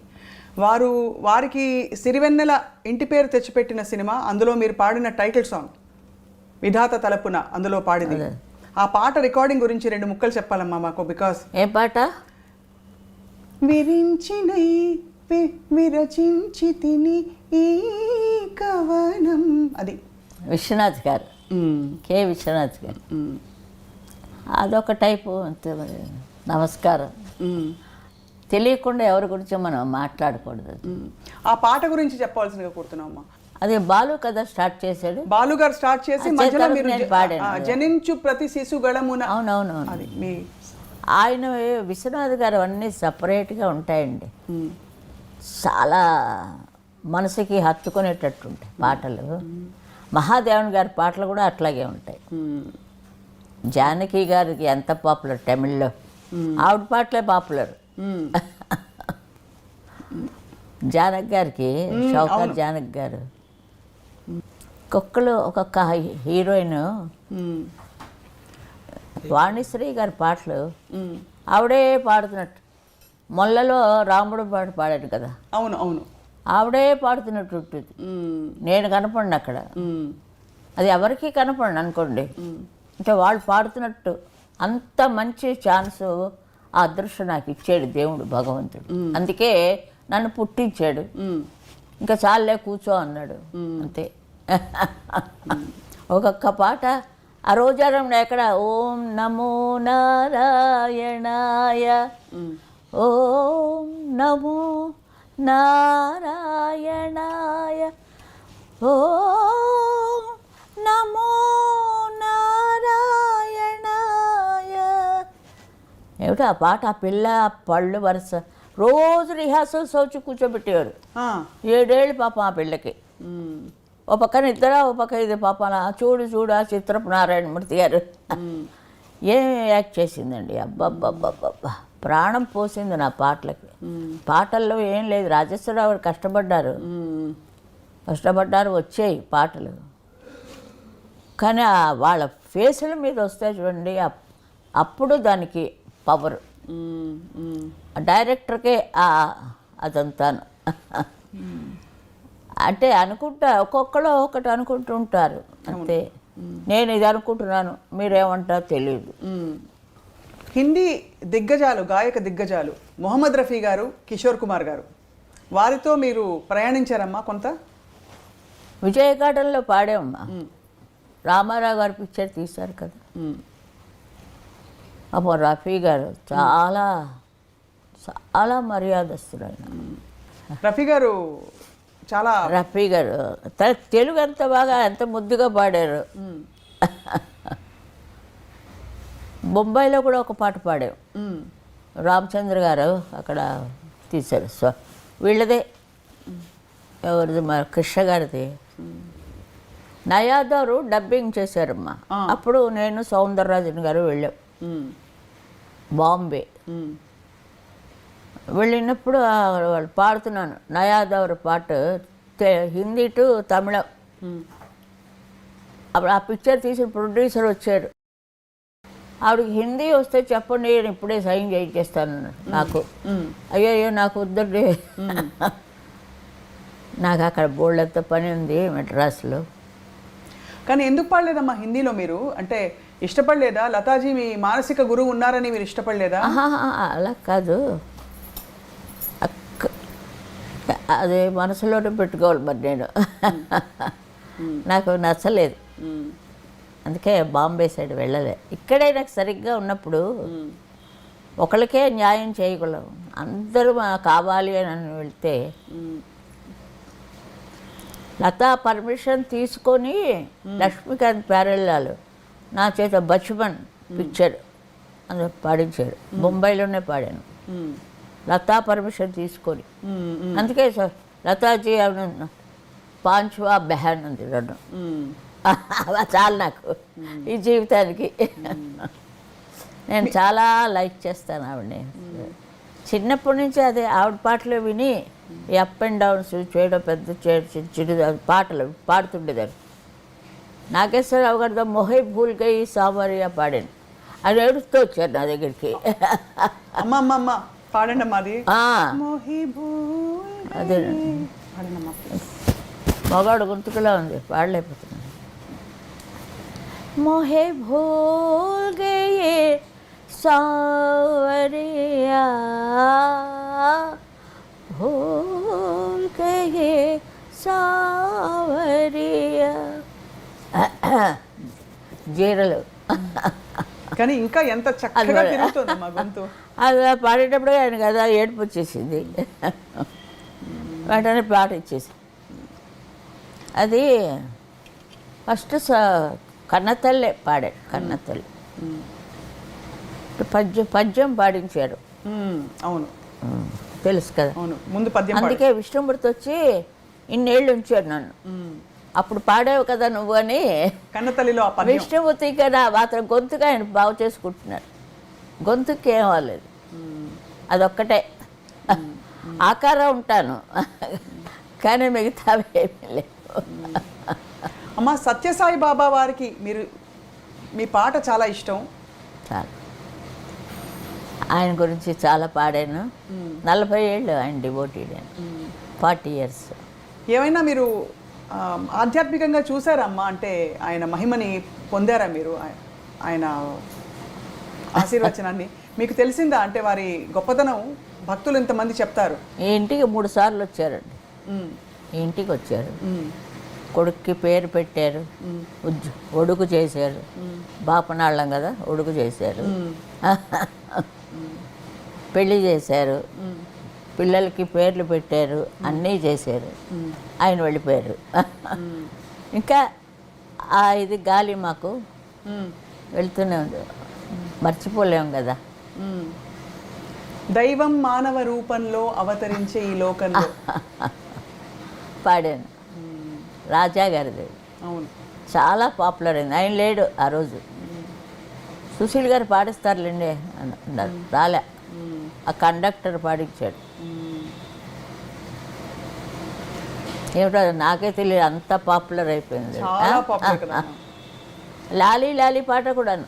వారికి సిరివెన్నెల ఇంటి పేరు తెచ్చిపెట్టిన సినిమా, అందులో మీరు పాడిన టైటిల్ సాంగ్ విధాత తలపున అందులో పాడింది. ఆ పాట రికార్డింగ్ గురించి 2 ముక్కలు చెప్పాలమ్మా మాకు. బికాస్ ఏ పాట? విరించినై విరచించి తిని ఈ కవనం, అది విశ్వనాథ్ గారు, కే విశ్వనాథ్ గారు. అదొక టైపు అంతే. మరి నమస్కారం. తెలియకుండా ఎవరి గురించి మనం మాట్లాడకూడదు. ఆ పాట గురించి చెప్పాల్సిందిగా కోరుతున్నామమ్మా. అది బాలు కదా స్టార్ట్ చేశాడు, బాలు గారు స్టార్ట్ చేసి మధ్యలో మీరు జనించు ప్రతి శిశుగళమున. అవునవునవును. అది మీ ఆయన విశ్వనాథ్ గారు అన్నీ సపరేట్గా ఉంటాయండి, చాలా మనసుకి హత్తుకునేటట్టు ఉంటాయి పాటలు. మహాదేవన్ గారి పాటలు కూడా అట్లాగే ఉంటాయి. జానకి గారికి ఎంత పాపులర్ తమిళ్లో, ఆవిడ పాటలే పాపులర్. జానక్ గారికి, షౌకత్ జానక్ గారు, ఒక్కొక్క హీరోయిన్ వాణిశ్రీ గారి పాటలు ఆవిడే పాడుతున్నట్టు. మొల్లలో రాముడు పాట పాడాడు కదా, అవును అవును, ఆవిడే పాడుతున్నట్టు ఉంటుంది. నేను కనపడిన అక్కడ, అది ఎవరికి కనపడను అనుకోండి, అంటే వాళ్ళు పాడుతున్నట్టు. అంత మంచి ఛాన్సు, ఆ అదృష్టం నాకు ఇచ్చాడు దేవుడు భగవంతుడు. అందుకే నన్ను పుట్టించాడు. ఇంకా చాలే కూర్చో అన్నాడు అంతే. ఒక్కొక్క పాట ఆ రోజారంలో ఎక్కడ ఓం నమో నారాయణాయ, ఓం నమో నారాయణాయ, ఓం నమో నారాయణాయ. ఏమిటి ఆ పాట? ఆ పిల్ల పళ్ళు వరుస రోజు రిహార్సల్స్ వచ్చి కూర్చోబెట్టేవారు. 7 ఏళ్ళు పాపం ఆ పిల్లకి. ఓ పక్కన ఇద్దరా, ఓ పక్క ఇది పాప. చూడు చూడు ఆ చిత్రపు నారాయణమూర్తి గారు ఏం యాక్ట్ చేసిందండి, అబ్బబ్బబ్బబ్బబ్బా, ప్రాణం పోసింది నా పాటలకి. పాటల్లో ఏం లేదు, రాజేశ్వరరావు గారు కష్టపడ్డారు, వచ్చాయి పాటలు. కానీ వాళ్ళ ఫేసుల మీద వస్తాయి చూడండి, అప్పుడు దానికి పవర్. డైరెక్టర్కే అదంతాను. అంటే అనుకుంటా, ఒక్కొక్కరు ఒకటి అనుకుంటూ ఉంటారు అంతే. నేను ఇది అనుకుంటున్నాను, మీరేమంటారో తెలియదు. హిందీ దిగ్గజాలు, గాయక దిగ్గజాలు మొహమ్మద్ రఫీ గారు, కిషోర్ కుమార్ గారు, వారితో మీరు ప్రయాణించారమ్మా కొంత? విజయగార్డెన్లో పాడామమ్మా. రామారావు గారు పిక్చర్ తీశారు కదా. అప్పుడు రఫీ గారు చాలా చాలా మర్యాదస్తుడు ఆయన. రఫీ గారు చాలా రఫీ గారు తెలుగు ఎంత బాగా, ఎంత ముద్దుగా పాడారు. బొంబాయిలో కూడా ఒక పాట పాడాం, రామచంద్ర గారు అక్కడ తీశారు. వీళ్ళదే, ఎవరిది, మా కృష్ణ గారిది. నయాదారు డబ్బింగ్ చేశారమ్మా. అప్పుడు నేను సౌందరరాజన్ గారు వెళ్ళాం బాంబే. వెళ్ళినప్పుడు వాళ్ళు పాడుతున్నాను నయాదవర్ పాట, హిందీ టు తమిళం. అప్పుడు ఆ పిక్చర్ తీసిన ప్రొడ్యూసర్ వచ్చారు. ఆవిడకి హిందీ వస్తే చెప్పండి, నేను ఇప్పుడే సైన్ చేయించేస్తాను నాకు. అయ్యో నాకు వద్దండి, నాకు అక్కడ బోల్డంత పని ఉంది మెడ్రాస్లో. కానీ ఎందుకు పాడలేదమ్మా హిందీలో మీరు? అంటే ఇష్టపడలేదా? లతాజీ మీ మానసిక గురువు ఉన్నారని మీరు ఇష్టపడలేదా? అలా కాదు, అదే మనసులోనే పెట్టుకోవాలి మరి. నేను నాకు నచ్చలేదు, అందుకే బాంబే సైడ్ వెళ్ళలే. ఇక్కడే నాకు సరిగ్గా ఉన్నప్పుడు ఒకరికే న్యాయం చేయగలం, అందరూ కావాలి అని వెళ్తే. లతా పర్మిషన్ తీసుకొని లక్ష్మీకాంత్ ప్యారెల్లాలు నా చేత బచ్మన్ పిక్చర్ అందులో పాడించాడు. బొంబాయిలోనే పాడాను లతా పర్మిషన్ తీసుకొని. అందుకే సార్ లతాజీ పాంచ్వా బెహాన్ ఉంది రెండు, చాలు నాకు ఈ జీవితానికి. నేను చాలా లైక్ చేస్తాను ఆవిడని. చిన్నప్పటి నుంచి అదే ఆవిడ పాటలు విని ఈ అప్ అండ్ డౌన్స్ చేయడం, పెద్ద చిడు పాటలు పాడుతుండేదాన్ని. నాగేశ్వరరావు గారితో మొహై భూల్ గయి సామరియా పాడాను. అది ఏడుస్తూ వచ్చారు నా దగ్గరికి. అమ్మ పాడండి మాది. అదే మగాడు గొంతుకులా ఉంది, పాడలేకపోతున్నాను. మొహే భూల్ గయే సావరియా భూల్ గయే సావరియా. జీరలు కానీ ఇంకా ఎంత చక్కగా తిరుగుతుంది మా గొంతు. అది పాడేటప్పుడు ఆయన కదా ఏడుపు వచ్చేసింది, వెంటనే పాట ఇచ్చేసి. అది ఫస్ట్ కన్నతల్లే పాడాడు, కన్నతల్లి పద్యం పాడించాడు. అవును తెలుసు కదా. అవును, ముందు పద్యం. అందుకే విష్ణుమూర్తి వచ్చి ఇన్నేళ్ళు ఉంచాడు నన్ను. అప్పుడు పాడావు కదా నువ్వు అని. కన్నతల్లిలో విష్ణుమూర్తి కదా మాత్రం గొంతుగా ఆయన బాగు చేసుకుంటున్నాడు. గొంతుకి ఏం అవ్వలేదు, అదొక్కటే. ఆకారం ఉంటాను కానీ మిగతా ఏమీ లేవు. అమ్మ సత్యసాయి బాబా వారికి మీరు మీ పాట చాలా ఇష్టం. చాలా, ఆయన గురించి చాలా పాడాను. 40 ఏళ్ళు ఆయన డివోటీడ్, 40 years. ఏమైనా మీరు ఆధ్యాత్మికంగా చూసారమ్మా? అంటే ఆయన మహిమని పొందారా మీరు? ఆయన ఆశీర్వచనాన్ని మీకు తెలిసిందా? అంటే వారి గొప్పతనం భక్తులు ఇంతమంది చెప్తారు. ఈ ఇంటికి 3 సార్లు వచ్చారండి. ఈ ఇంటికి వచ్చారు, కొడుక్కి పేరు పెట్టారు, ఒడుగు చేశారు. బాపనాళ్ళం కదా, ఒడుగు చేశారు, పెళ్ళి చేశారు, పిల్లలకి పేర్లు పెట్టారు, అన్నీ చేశారు. ఆయన వెళ్ళిపోయారు. ఇంకా ఇది గాలి మాకు వెళ్తూనే ఉంది, మర్చిపోలేము కదా. దైవం మానవ రూపంలో అవతరించే ఈ లోకంలో పాడాను. రాజా గారిది. అవును, చాలా పాపులర్ అయింది. ఆయన లేడు ఆ రోజు, సుశీల్ గారు పాడిస్తారులేండి అన్నారు. రాలే, ఆ కండక్టర్ పాడించాడు. ఏమిటో నాకే తెలియదు, అంత పాపులర్ అయిపోయింది. చాలా పాపులర్ కదా. లాలీ లాలీ పాట కూడాను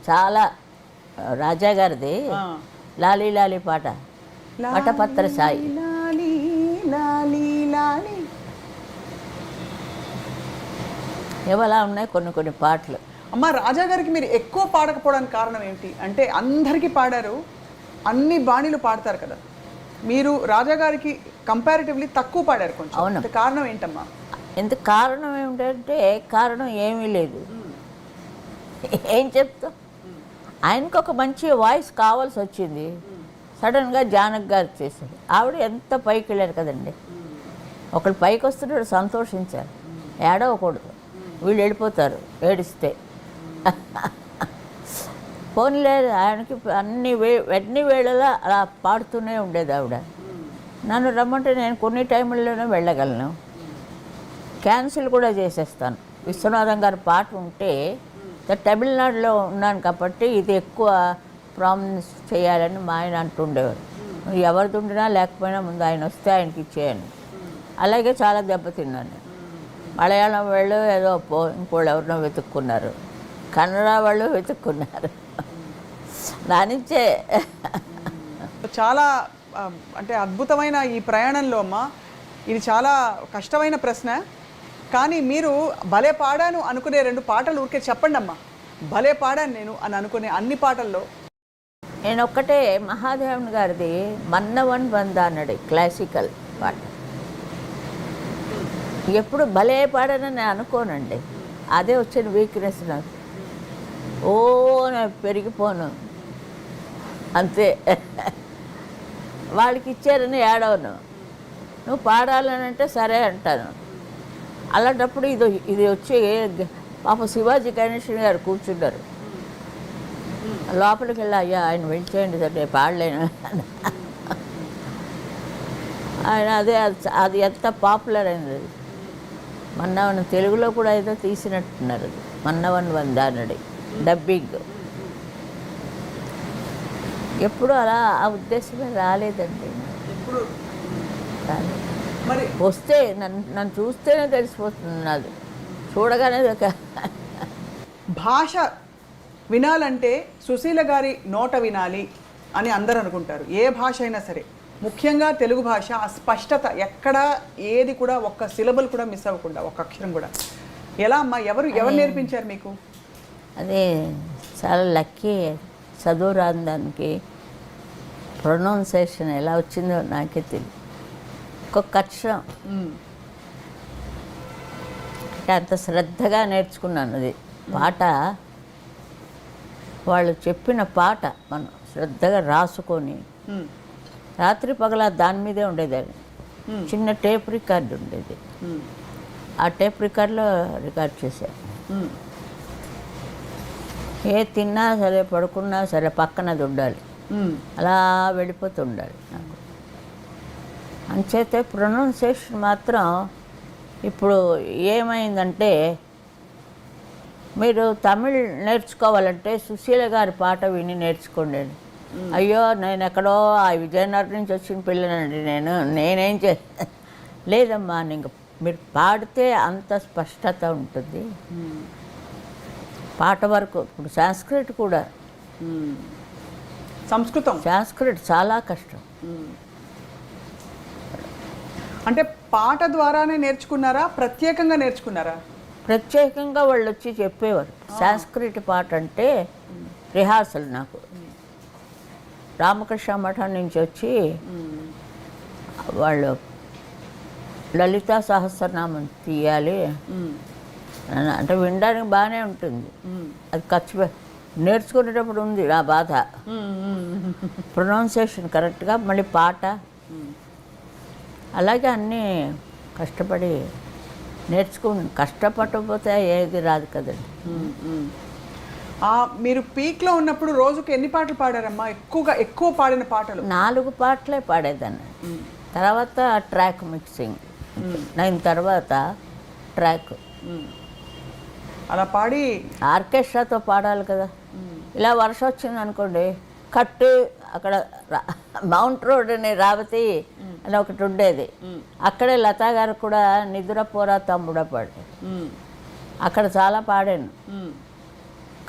చాలా, రాజా గారిది లాలీ లాలీ పాట, పటపత్ర సాయి. లాలీ లాలీ లాలీ. ఇవలా ఉన్నాయి కొన్ని కొన్ని పాటలు. అమ్మ, రాజా గారికి మీరు ఎక్కువ పాడకపోవడానికి కారణం ఏంటి? అంటే అందరికీ పాడారు, అన్ని బాణీలు పాడతారు కదా, మీరు రాజా గారికి కంపారిటివ్లీ తక్కువ పాడారు కొంచెం. అవును. అంటే కారణం ఏంటమ్మా? ఎందుకు కారణం ఏమిటంటే కారణం ఏమీ లేదు. ఏం చెప్తాం, ఆయనకు ఒక మంచి వాయిస్ కావాల్సి వచ్చింది. సడన్గా జానక్ గారు చేశారు. ఆవిడ ఎంత పైకి వెళ్ళారు కదండి. ఒకళ్ళు పైకి వస్తున్నాడు, సంతోషించారు, ఏడవకూడదు, వీళ్ళు వెళ్ళిపోతారు ఏడిస్తే. పోనీలే, ఆయనకి అన్ని వేళలా అలా పాడుతూనే ఉండేది ఆవిడ. నన్ను రమ్మంటే నేను కొన్ని టైంలోనే వెళ్ళగలను, క్యాన్సిల్ కూడా చేసేస్తాను. విశ్వనాథం గారి పాట ఉంటే తమిళనాడులో ఉన్నాను కాబట్టి ఇది ఎక్కువ ప్రామినెన్స్ చేయాలని మా ఆయన అంటుండేవారు. ఎవరిది ఉండినా లేకపోయినా ముందు ఆయన వస్తే ఆయనకి ఇచ్చేయండి. అలాగే చాలా దెబ్బతిన్నాను. మలయాళం వాళ్ళు ఏదో ఇంకోళ్ళు ఎవరినో వెతుక్కున్నారు, కన్నడ వాళ్ళు వెతుక్కున్నారు. దానించే చాలా అంటే అద్భుతమైన ఈ ప్రయాణంలో అమ్మ, ఇది చాలా కష్టమైన ప్రశ్న. కానీ మీరు భలే పాడాను అనుకునే 2 పాటలు ఊరికే చెప్పండి అమ్మా. భలే పాడాను నేను అని అనుకునే అన్ని పాటల్లో నేను ఒక్కటే మహాదేవన్ గారిది మన్నవన్ వందానడి క్లాసికల్ పాట. ఎప్పుడు భలే పాడానని నేను అనుకోనండి, అదే వచ్చిన వీక్నెస్ నాకు. నేను పెరిగిపోను అంతే. వాళ్ళకి ఇచ్చారని ఏడవను, నువ్వు పాడాలని అంటే సరే అంటాను. అలాంటప్పుడు ఇది వచ్చి పాప శివాజీ గణేషన్ గారు కూర్చున్నారు. లోపలికి వెళ్ళి, అయ్యా ఆయన వెళ్ళిచేయండి సార్, నేను పాడలేను. ఆయన అది ఎంత పాపులర్ అయింది. మన్నవన్ తెలుగులో కూడా ఏదో తీసినట్టున్నారు, అది మన్నవన్ వందానడి డబ్బింగ్. ఎప్పుడు అలా ఆ ఉద్దేశమే రాలేదండి. మరి వస్తే నన్ను చూస్తేనే తెలిసిపోతుంది, నాది చూడగానే భాష వినాలంటే సుశీల గారి నోట వినాలి అని అందరూ అనుకుంటారు. ఏ భాష అయినా సరే, ముఖ్యంగా తెలుగు భాష ఆ స్పష్టత ఎక్కడ ఏది కూడా ఒక్క సిలబుల్ కూడా మిస్ అవ్వకుండా, ఒక్క అక్షరం కూడా. ఎలా అమ్మా, ఎవరు నేర్పించారు మీకు? అదే చాలా లక్కీ. చదువు రాని దానికి ప్రొనౌన్సేషన్ ఎలా వచ్చిందో నాకే తెలియదు. ఒక్కొక్క అక్షరం అంటే అంత శ్రద్ధగా నేర్చుకున్నాను. అది పాట, వాళ్ళు చెప్పిన పాట మనం శ్రద్ధగా రాసుకొని రాత్రి పగల దాని మీదే ఉండేదాన్ని. చిన్న టేప్ రికార్డు ఉండేది, ఆ టేప్ రికార్డులో రికార్డ్ చేశాను. ఏ తిన్నా సరే, పడుకున్నా సరే, పక్కనది ఉండాలి, అలా వెళ్ళిపోతూ ఉండాలి నాకు. అంచేతే ప్రొనౌన్సియేషన్ మాత్రం ఇప్పుడు ఏమైందంటే, మీరు తమిళ్ నేర్చుకోవాలంటే సుశీల గారి పాట విని నేర్చుకోండి. అయ్యో, నేను ఎక్కడో ఆ విజయనగరం నుంచి వచ్చిన పిల్లనండి, నేనేం లేదమ్మా. ఇంక మీరు పాడితే అంత స్పష్టత ఉంటుంది పాట వరకు. ఇప్పుడు సంస్కృత్ కూడా, సంస్కృత్ చాలా కష్టం. అంటే పాట ద్వారానే నేర్చుకున్నారా, ప్రత్యేకంగా నేర్చుకున్నారా? ప్రత్యేకంగా వాళ్ళు వచ్చి చెప్పేవారు. సంస్కృత్ పాట అంటే రిహార్సల్. నాకు రామకృష్ణ మఠం నుంచి వచ్చి వాళ్ళు లలితా సహస్రనామం తీయాలి అంటే వినడానికి బాగానే ఉంటుంది, అది ఖర్చు నేర్చుకునేటప్పుడు ఉంది నా బాధ. ప్రొనౌన్సియేషన్ కరెక్ట్గా, మళ్ళీ పాట, అలాగే అన్నీ కష్టపడి కష్టపడకపోతే ఏది రాదు కదండి. మీరు పీక్లో ఉన్నప్పుడు రోజుకి ఎన్ని పాటలు పాడారమ్మా? ఎక్కువ పాడిన పాటలు? 4 పాటలే పాడేదాన్ని. తర్వాత ట్రాక్ మిక్సింగ్, 9 తర్వాత ట్రాక్. అలా పాడి ఆర్కెస్ట్రాతో పాడాలి కదా. ఇలా వర్షం వచ్చింది అనుకోండి, కట్టు అక్కడ మౌంట్ రోడ్ అని రావతి అని ఒకటి ఉండేది, అక్కడే లతా గారు కూడా నిద్రపోరా తమ్ముడా పాడు, అక్కడ చాలా పాడాను.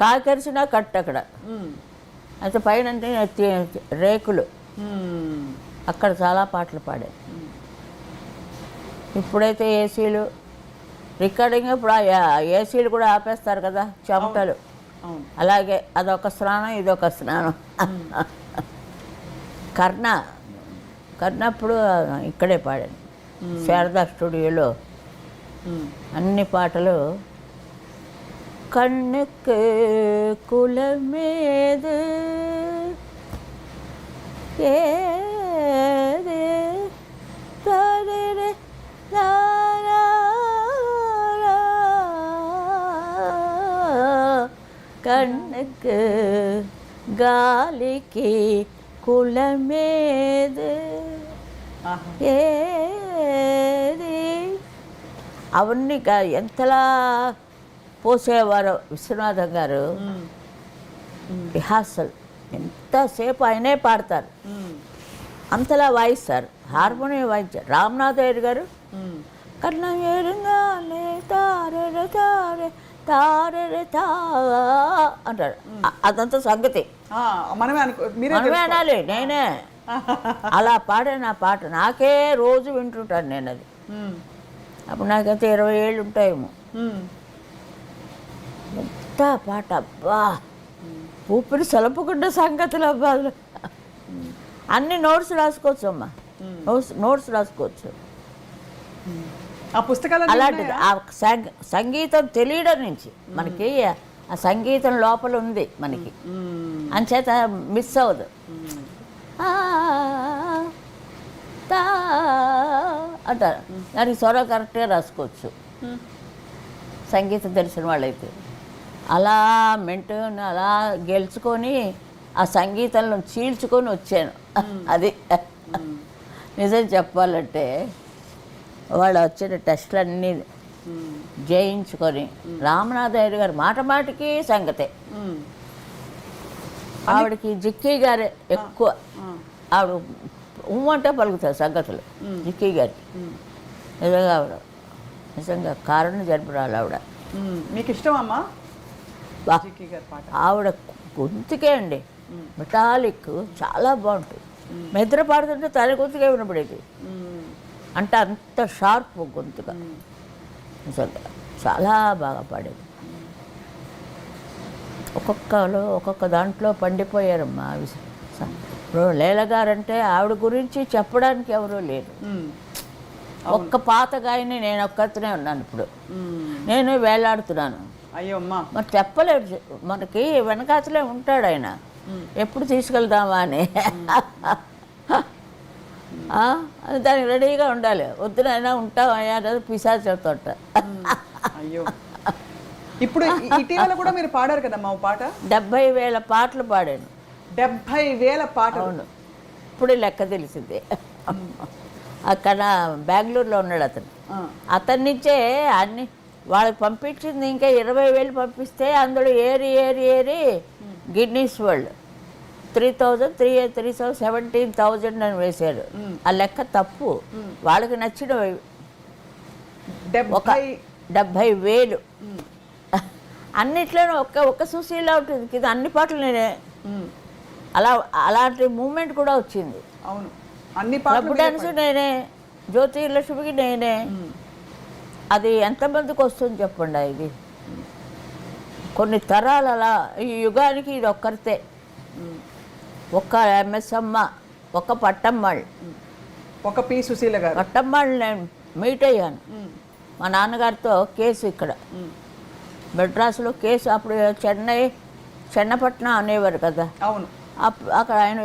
కాకరిసిన కట్టు అక్కడ, అయితే పైన రేకులు, అక్కడ చాలా పాటలు పాడాను. ఇప్పుడైతే ఏసీలు రికార్డింగ్, ఇప్పుడు ఏసీలు కూడా ఆపేస్తారు కదా, చెమటలు. అలాగే అదొక స్నానం, ఇదొక స్నానం. కర్ణప్పుడు ఇక్కడే పాడాను, శారదా స్టూడియోలో. అన్ని పాటలు కన్నుకు కులమేదు ఏదే తరే కన్నుకు గాలికి కులమేదు ఏది, అవన్నీ ఎంతలా పోసేవారు విశ్వనాథం గారు. రిహార్సల్ ఎంతసేపు ఆయనే పాడతారు, అంతలా వాయిస్తారు, హార్మోనియం వాయించారు. రామనాథయ్య గారు కన్నా ఏరుగానే తారే తారే తారే తా అంటారు. అదంతా సంగతి మనమే అనాలి. నేనే అలా పాడే నా పాట నాకే రోజు వింటుంటాను నేను. అది అప్పుడు నాకైతే 20 ఏళ్ళు ఉంటాయేమో. ఎంత పాట అబ్బా, ఊపిరి సలపకుండా సంగతులు అబ్బా. అన్ని నోట్స్ రాసుకోవచ్చు అమ్మా, నోట్స్ రాసుకోవచ్చు. ఆ పుస్తకాలు అలాంటిది ఆ సంగీతం తెలియడం నుంచి మనకి ఆ సంగీతం లోపల ఉంది మనకి, అంచేత మిస్ అవ్వదు. అంటారు దానికి స్వరం కరెక్ట్గా రాసుకోవచ్చు సంగీతం తెలిసిన వాళ్ళైతే. అలా మెంటూని అలా గెలుచుకొని ఆ సంగీతంలో చీల్చుకొని వచ్చాను. అది నిజం చెప్పాలంటే వాళ్ళు వచ్చిన టెస్టులన్నీ జయించుకొని. రామనాథయ్య గారు మాట మాటికి సంగతే. ఆవిడకి జిక్కీ గారే ఎక్కువ, ఆవిడ అంటే పలుకుతారు సంగతులు జిక్కీ గారికి. నిజంగా ఆవిడ నిజంగా కారణం జరుపురాలి ఆవిడ. మీకు ఇష్టం అమ్మా ఆవిడ గొంతుకే అండి, మెటాలిక్ చాలా బాగుంటుంది. మెద్ర పాడుతుంటే తన గొంతుకే వినపడేది, అంటే అంత షార్ప్ గొంతుగా నిజంగా చాలా బాగా పాడేది. ఒక్కొక్క దాంట్లో పండిపోయారమ్మా. ఇప్పుడు లీలగారంటే ఆవిడ గురించి చెప్పడానికి ఎవరూ లేరు. ఒక్క పాత గాయని నేను ఒక్కతనే ఉన్నాను. ఇప్పుడు నేను వేలాడుతున్నాను. అయ్యో అమ్మా, మరి చెప్పలేడు, మనకి వెనకాతలే ఉంటాడు ఆయన, ఎప్పుడు తీసుకెళ్దామా అని. దానికి రెడీగా ఉండాలి. వద్దునైనా ఉంటామయ్యా అనేది పిశాచతోట. అయ్యో, ఇప్పుడు ఇటీవల కూడా మీరు పాడారు కదమ్మా ఓ పాట. 70,000 పాటలు పాడాను. 70,000 పాటలు? అవును, ఇప్పుడే లెక్క తెలిసింది. అక్కడ బెంగళూరులో ఉన్నాడు అతను. అతని నుంచే అన్ని వాళ్ళకి పంపించింది. ఇంకా 20,000 పంపిస్తే అందులో ఏరి గిన్నీస్ వరల్డ్ 17,000 అని వేశారు. ఆ లెక్క తప్పు. వాళ్ళకి నచ్చిన 70,000 అన్నిట్లోనూ ఒక్క సుశీల ఉంటుంది. ఇది అన్ని పాటలు నేనే. అలాంటి మూమెంట్ కూడా వచ్చింది. అవును, అన్ని పాటలు డాన్స్ నేనే, జ్యోతిలక్ష్మికి నేనే. అది ఎంతమందికి వస్తుంది చెప్పండి. ఇది కొన్ని తరాలు అలా, ఈ యుగానికి ఇది ఒక్కరితే. ఒక్క ఎంఎస్ అమ్మ, ఒక పట్టమ్మాళ్ళు, ఒక పి సుశీల గారు. పట్టమ్మాళ్ళు నేను మీట్ అయ్యాను మా నాన్నగారితో. కేసు ఇక్కడ మెడ్రాస్లో కేసు, అప్పుడు చెన్నపట్నం అనేవారు కదా. అవును, అక్కడ ఆయన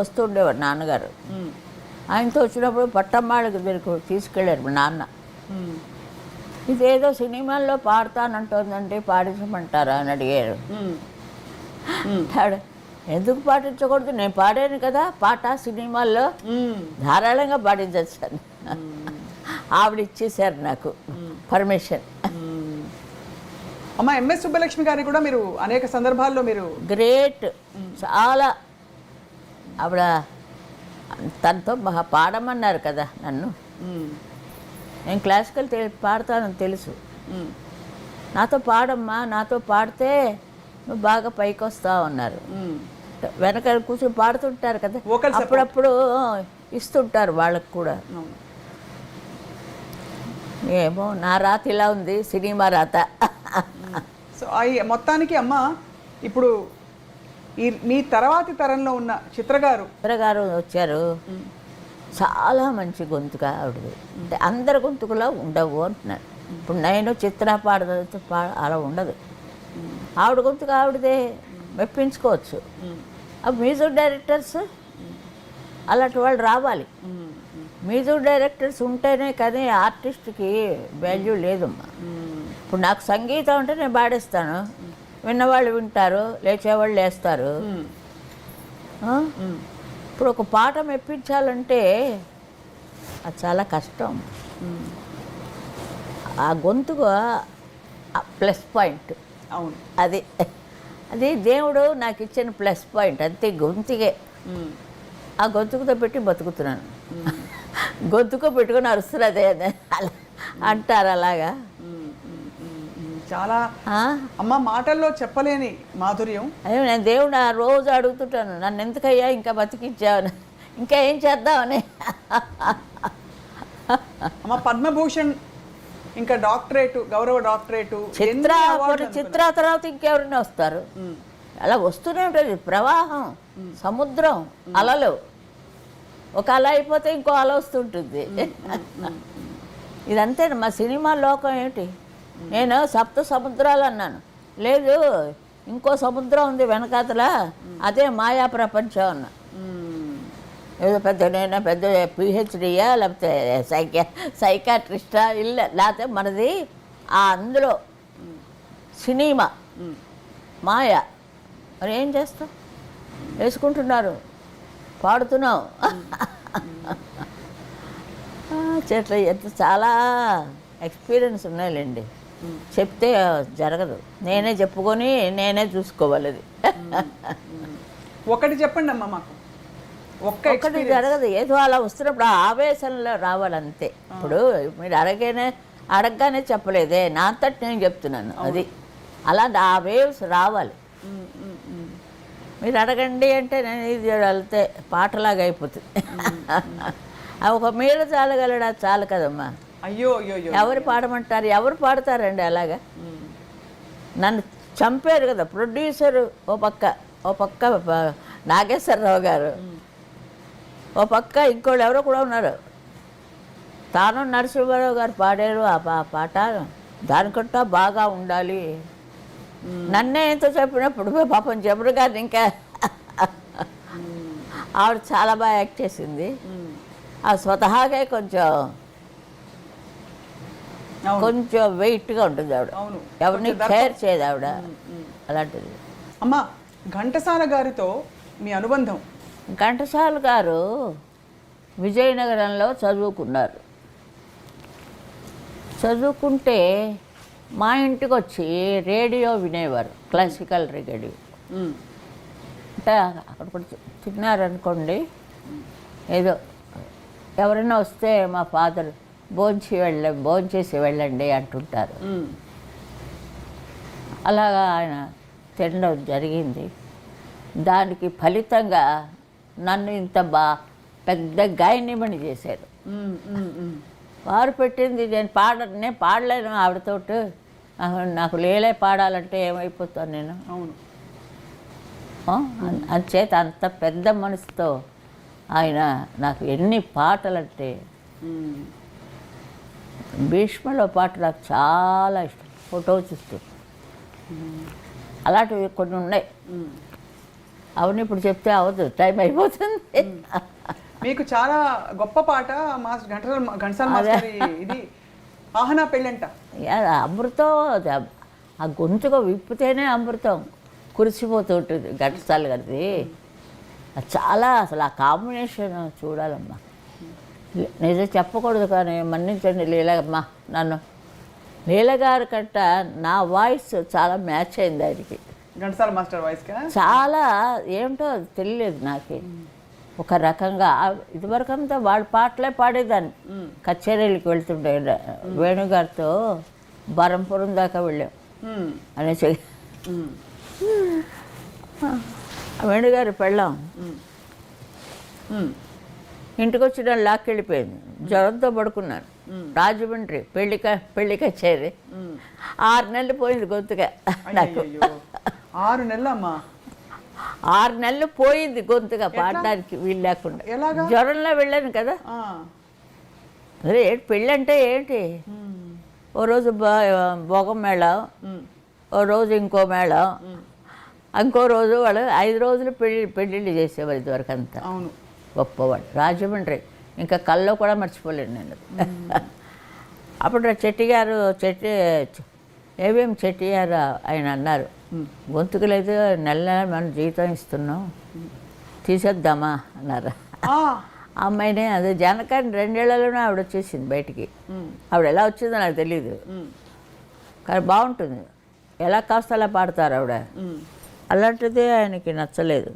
వస్తుండేవారు నాన్నగారు. ఆయనతో వచ్చినప్పుడు పట్టమ్మాళ్ళ దగ్గరికి తీసుకెళ్ళారు మా నాన్న. ఇదేదో సినిమాల్లో పాడతానంటోందంటే పాడించమంటారా అని అడిగారు. ఎందుకు పాటించకూడదు, నేను పాడాను కదా పాట సినిమాల్లో, ధారాళంగా పాటించాను. ఆవిడ ఇచ్చేసారు నాకు పర్మిషన్. అమ్మ ఎంఎస్ సుబ్బలక్ష్మి గారిని కూడా మీరు అనేక సందర్భాల్లో మీరు గ్రేట్, చాలా. ఆవిడ తనతో పాడమన్నారు కదా నన్ను. నేను క్లాసికల్ పాడతానని తెలుసు. నాతో పాడమ్మా, నాతో పాడితే నువ్వు బాగా పైకి వస్తావు అన్నారు. వెనక కూర్చొని పాడుతుంటారు కదా, అప్పుడప్పుడు ఇస్తుంటారు వాళ్ళకు కూడా. ఏమో నా రాత ఇలా ఉంది, సినిమా రాత. సో మొత్తానికి అమ్మ ఇప్పుడు మీ తర్వాతి తరంలో ఉన్న చిత్రగారు వచ్చారు. చాలా మంచి గొంతుగా ఆవిడది. అంటే అందరి గొంతుకులా ఉండవు అంటున్నారు. ఇప్పుడు నేను చిత్ర పాడదంతో అలా ఉండదు. ఆవిడ గొంతుగా ఆవిడదే, మెప్పించుకోవచ్చు. ఆ మ్యూజిక్ డైరెక్టర్స్ అలాంటి వాళ్ళు రావాలి. మ్యూజిక్ డైరెక్టర్స్ ఉంటేనే కానీ ఆర్టిస్ట్కి వాల్యూ లేదమ్మా. ఇప్పుడు నాకు సంగీతం అంటే నేను పాడేస్తాను, విన్నవాళ్ళు వింటారు, లేచేవాళ్ళు లేస్తారు. ఇప్పుడు ఒక పాట మెప్పించాలంటే అది చాలా కష్టం. ఆ గొంతుగా ప్లస్ పాయింట్. అవును, అది దేవుడు నాకు ఇచ్చిన ప్లస్ పాయింట్ అంతే. గొంతుకే ఆ గొంతుకుతో పెట్టి బతుకుతున్నాను. గొంతుకు పెట్టుకుని అరుస్తున్నదే అలా అంటారు. అలాగా చాలా అమ్మ మాటల్లో చెప్పలేని మాధుర్యం. అయ్యో, నేను దేవుడు ఆ రోజు అడుగుతుంటాను, నన్ను ఎందుకయ్యా ఇంకా బతికించావని, ఇంకా ఏం చేద్దామని. అమ్మ పద్మభూషణ్, ఇంకా డాక్టరేటు, గౌరవ డాక్టరేటు. చిత్ర తర్వాత ఇంకెవరైనా వస్తారు. అలా వస్తూనే ఉంటుంది ప్రవాహం, సముద్రం, అలలు. ఒక అల అయిపోతే ఇంకో అల వస్తుంటుంది. ఇదంతే మా సినిమా లోకం. ఏమిటి, నేను సప్త సముద్రాలు అన్నాను, లేదు ఇంకో సముద్రం ఉంది వెనకాతల, అదే మాయా ప్రపంచం అన్నా. ఏదో నేను పెద్ద పిహెచ్డియా లేకపోతే సైకాట్రిస్టా లేకపోతే మనది అందులో సినిమా మాయ. మరి ఏం చేస్తాం, వేసుకుంటున్నారు, పాడుతున్నాం. చెట్ల ఎంత చాలా ఎక్స్పీరియన్స్ ఉన్నాయిలేండి. చెప్తే జరగదు, నేనే చెప్పుకొని నేనే చూసుకోవాలి. అది ఒకటి చెప్పండి అమ్మ మాకు. ఒక్కటి జరగదు, ఏదో అలా వస్తున్నప్పుడు ఆ ఆవేశంలో రావాలంతే. ఇప్పుడు మీరు అడగగానే చెప్పలేదే, నా అంతటి నేను చెప్తున్నాను. అది అలా ఆ వేవ్స్ రావాలి. మీరు అడగండి అంటే నేను ఇది వెళ్తే పాటలాగా అయిపోతుంది. ఒక మీద చాలగలడా చాలు కదమ్మా. అయ్యో ఎవరు పాడమంటారు, ఎవరు పాడతారండి అలాగా? నన్ను చంపారు కదా ప్రొడ్యూసరు ఓ పక్క నాగేశ్వరరావు గారు, ఓ పక్క ఇంకోళ్ళు ఎవరో కూడా ఉన్నారు. తాను నరసింహారావు గారు పాడారు ఆ పాట, దానికంటా బాగా ఉండాలి. నన్నే ఎంతో చెప్పినప్పుడు పాపం జబరు గారిని ఇంకా ఆవిడ చాలా బాగా యాక్ట్ చేసింది. ఆ స్వతహాగా కొంచెం వెయిట్గా ఉంటుంది ఆవిడ, ఎవరిని కేర్ చేయదు ఆవిడ. అలాంటిది. అమ్మ ఘంటసాల గారితో మీ అనుబంధం? ఘంటసాల గారు విజయనగరంలో చదువుకున్నారు. చదువుకుంటే మా ఇంటికి వచ్చి రేడియో వినేవారు, క్లాసికల్ రేడియో. అంటే అక్కడ కూడా తిన్నారనుకోండి, ఏదో ఎవరైనా వస్తే మా ఫాదర్ భోంచేసి వెళ్ళండి అంటుంటారు. అలాగా ఆయన తినడం జరిగింది. దానికి ఫలితంగా నన్ను ఇంత పెద్ద గాయనిమణి చేశారు. వారు పెట్టింది నేను పాడలేను ఆవిడతోటి. నాకు లేలే పాడాలంటే ఏమైపోతాను నేను. అంచేత అంత పెద్ద మనసుతో ఆయన నాకు ఎన్ని పాటలంటే, భీష్మలో పాట నాకు చాలా ఇష్టం. ఫోటో చూస్తూ అలాంటివి కొన్ని ఉన్నాయి. అవును, ఇప్పుడు చెప్తే అవద్దు, టైం అయిపోతుంది. మీకు చాలా గొప్ప పాట ఘంటసాల మాస్టర్ ఇది ఆహనా పెళ్ళంట. అమృతం, ఆ గొంతుగా విప్పితేనే అమృతం కురిసిపోతూ ఉంటుంది ఘంటసాల గారిది. చాలా అసలు ఆ కాంబినేషన్ చూడాలమ్మా. నిజం చెప్పకూడదు కానీ మన్నించండి లీలమ్మా నన్ను. లీలగారు కట్ట నా వాయిస్ చాలా మ్యాచ్ అయింది ఆయనకి. ఘంటసాల మాస్టర్ వాయిస్కా? చాలా ఏమిటో తెలియలేదు నాకు. ఒక రకంగా ఇదివరకంతా వాళ్ళ పాటలే పాడేదాన్ని. కచేరీలకు వెళ్తుండే వేణుగారితో బరంపురం దాకా వెళ్ళాం అనేసి. వేణుగారు పెళ్ళాం ఇంటికి వచ్చి నన్ను లాక్కెళ్ళిపోయింది. జ్వరంతో పడుకున్నాను. రాజమండ్రి పెళ్లి కచేరీ 6 నెలలు పోయింది గొంతుగా నాకు. 6 నెలలమ్మా? 6 నెలలు పోయింది గొంతుగా పాడడానికి వీలు లేకుండా. జ్వరంలో వెళ్ళాను కదా. అదే పెళ్ళి అంటే ఏంటి, ఓ రోజు భోగం మేళం, ఓ రోజు ఇంకో మేళం, ఇంకో రోజు వాళ్ళు 5 రోజులు పెళ్ళిళ్ళు చేసేవారు ఇదివరకు అంతా. అవును, గొప్పవాడు. రాజమండ్రి ఇంకా కల్లో కూడా మర్చిపోలేను నేను. అప్పుడు చెట్టి గారు ఏవేం చెట్టి గారు ఆయన అన్నారు, గొంతుకు లేదు, నెల మనం జీతం ఇస్తున్నాం, తీసేద్దామా అన్నారు. ఆ అమ్మాయినే అదే జానకాని 2 ఏళ్లలోనే ఆవిడ వచ్చేసింది బయటికి. ఆవిడ ఎలా వచ్చిందో నాకు తెలీదు, కానీ బాగుంటుంది, ఎలా కాస్త అలా పాడతారు ఆవిడ. అలాంటిది ఆయనకి నచ్చలేదు.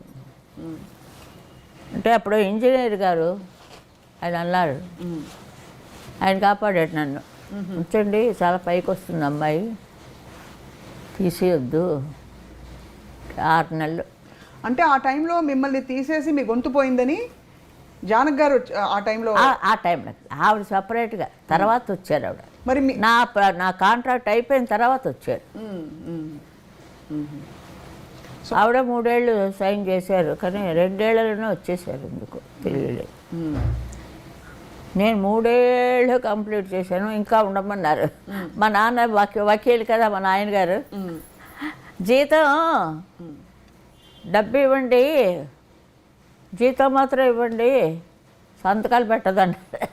అంటే అప్పుడు ఇంజనీర్ గారు ఆయన అన్నారు, ఆయన కాపాడాడు నన్ను, ఉంచండి చాలా పైకి వస్తుంది అమ్మాయి, తీసేయొద్దు. 6 నెలలు. అంటే ఆ టైంలో మిమ్మల్ని తీసేసి మీ గొంతు పోయిందని జానక్ గారు ఆ టైంలో? ఆ టైంలో ఆవిడ సపరేట్గా తర్వాత వచ్చారు ఆవిడ. మరి నా కాంట్రాక్ట్ అయిపోయిన తర్వాత వచ్చారు ఆవిడ. 3 ఏళ్ళు సైన్ చేశారు, కానీ 2 ఏళ్లలోనే వచ్చేసారు. ఎందుకు తెలియలేదు. నేను 3 ఏళ్ళు కంప్లీట్ చేశాను, ఇంకా ఉండమన్నారు. మా నాన్న వకీలు కదా మా నాయన గారు, జీతం డబ్బు ఇవ్వండి, జీతం మాత్రం ఇవ్వండి, సంతకాలు పెట్టదన్నారు.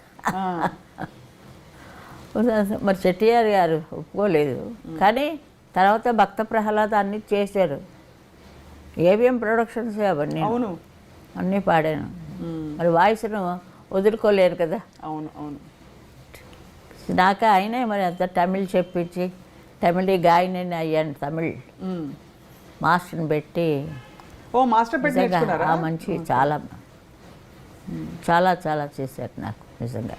మరి చెట్టియార్ గారు ఒప్పుకోలేదు. కానీ తర్వాత భక్త ప్రహ్లాద అన్నీ చేశారు. ఏవిఎం ప్రొడక్షన్స్ అవన్నీ. అవును, అన్నీ పాడాను. మరి వాయిస్ను వదులుకోలేరు కదా. అవును అవును. నాకు ఆయనే మరి అంత తమిళ్ చెప్పించి తమిళ గాయని అయ్యాను. తమిళ్ మాస్టర్ని పెట్టి. ఓ మాస్టర్ పెట్టి నేర్చుకున్నారా? మంచి చాలా చాలా చాలా చేశారు నాకు నిజంగా.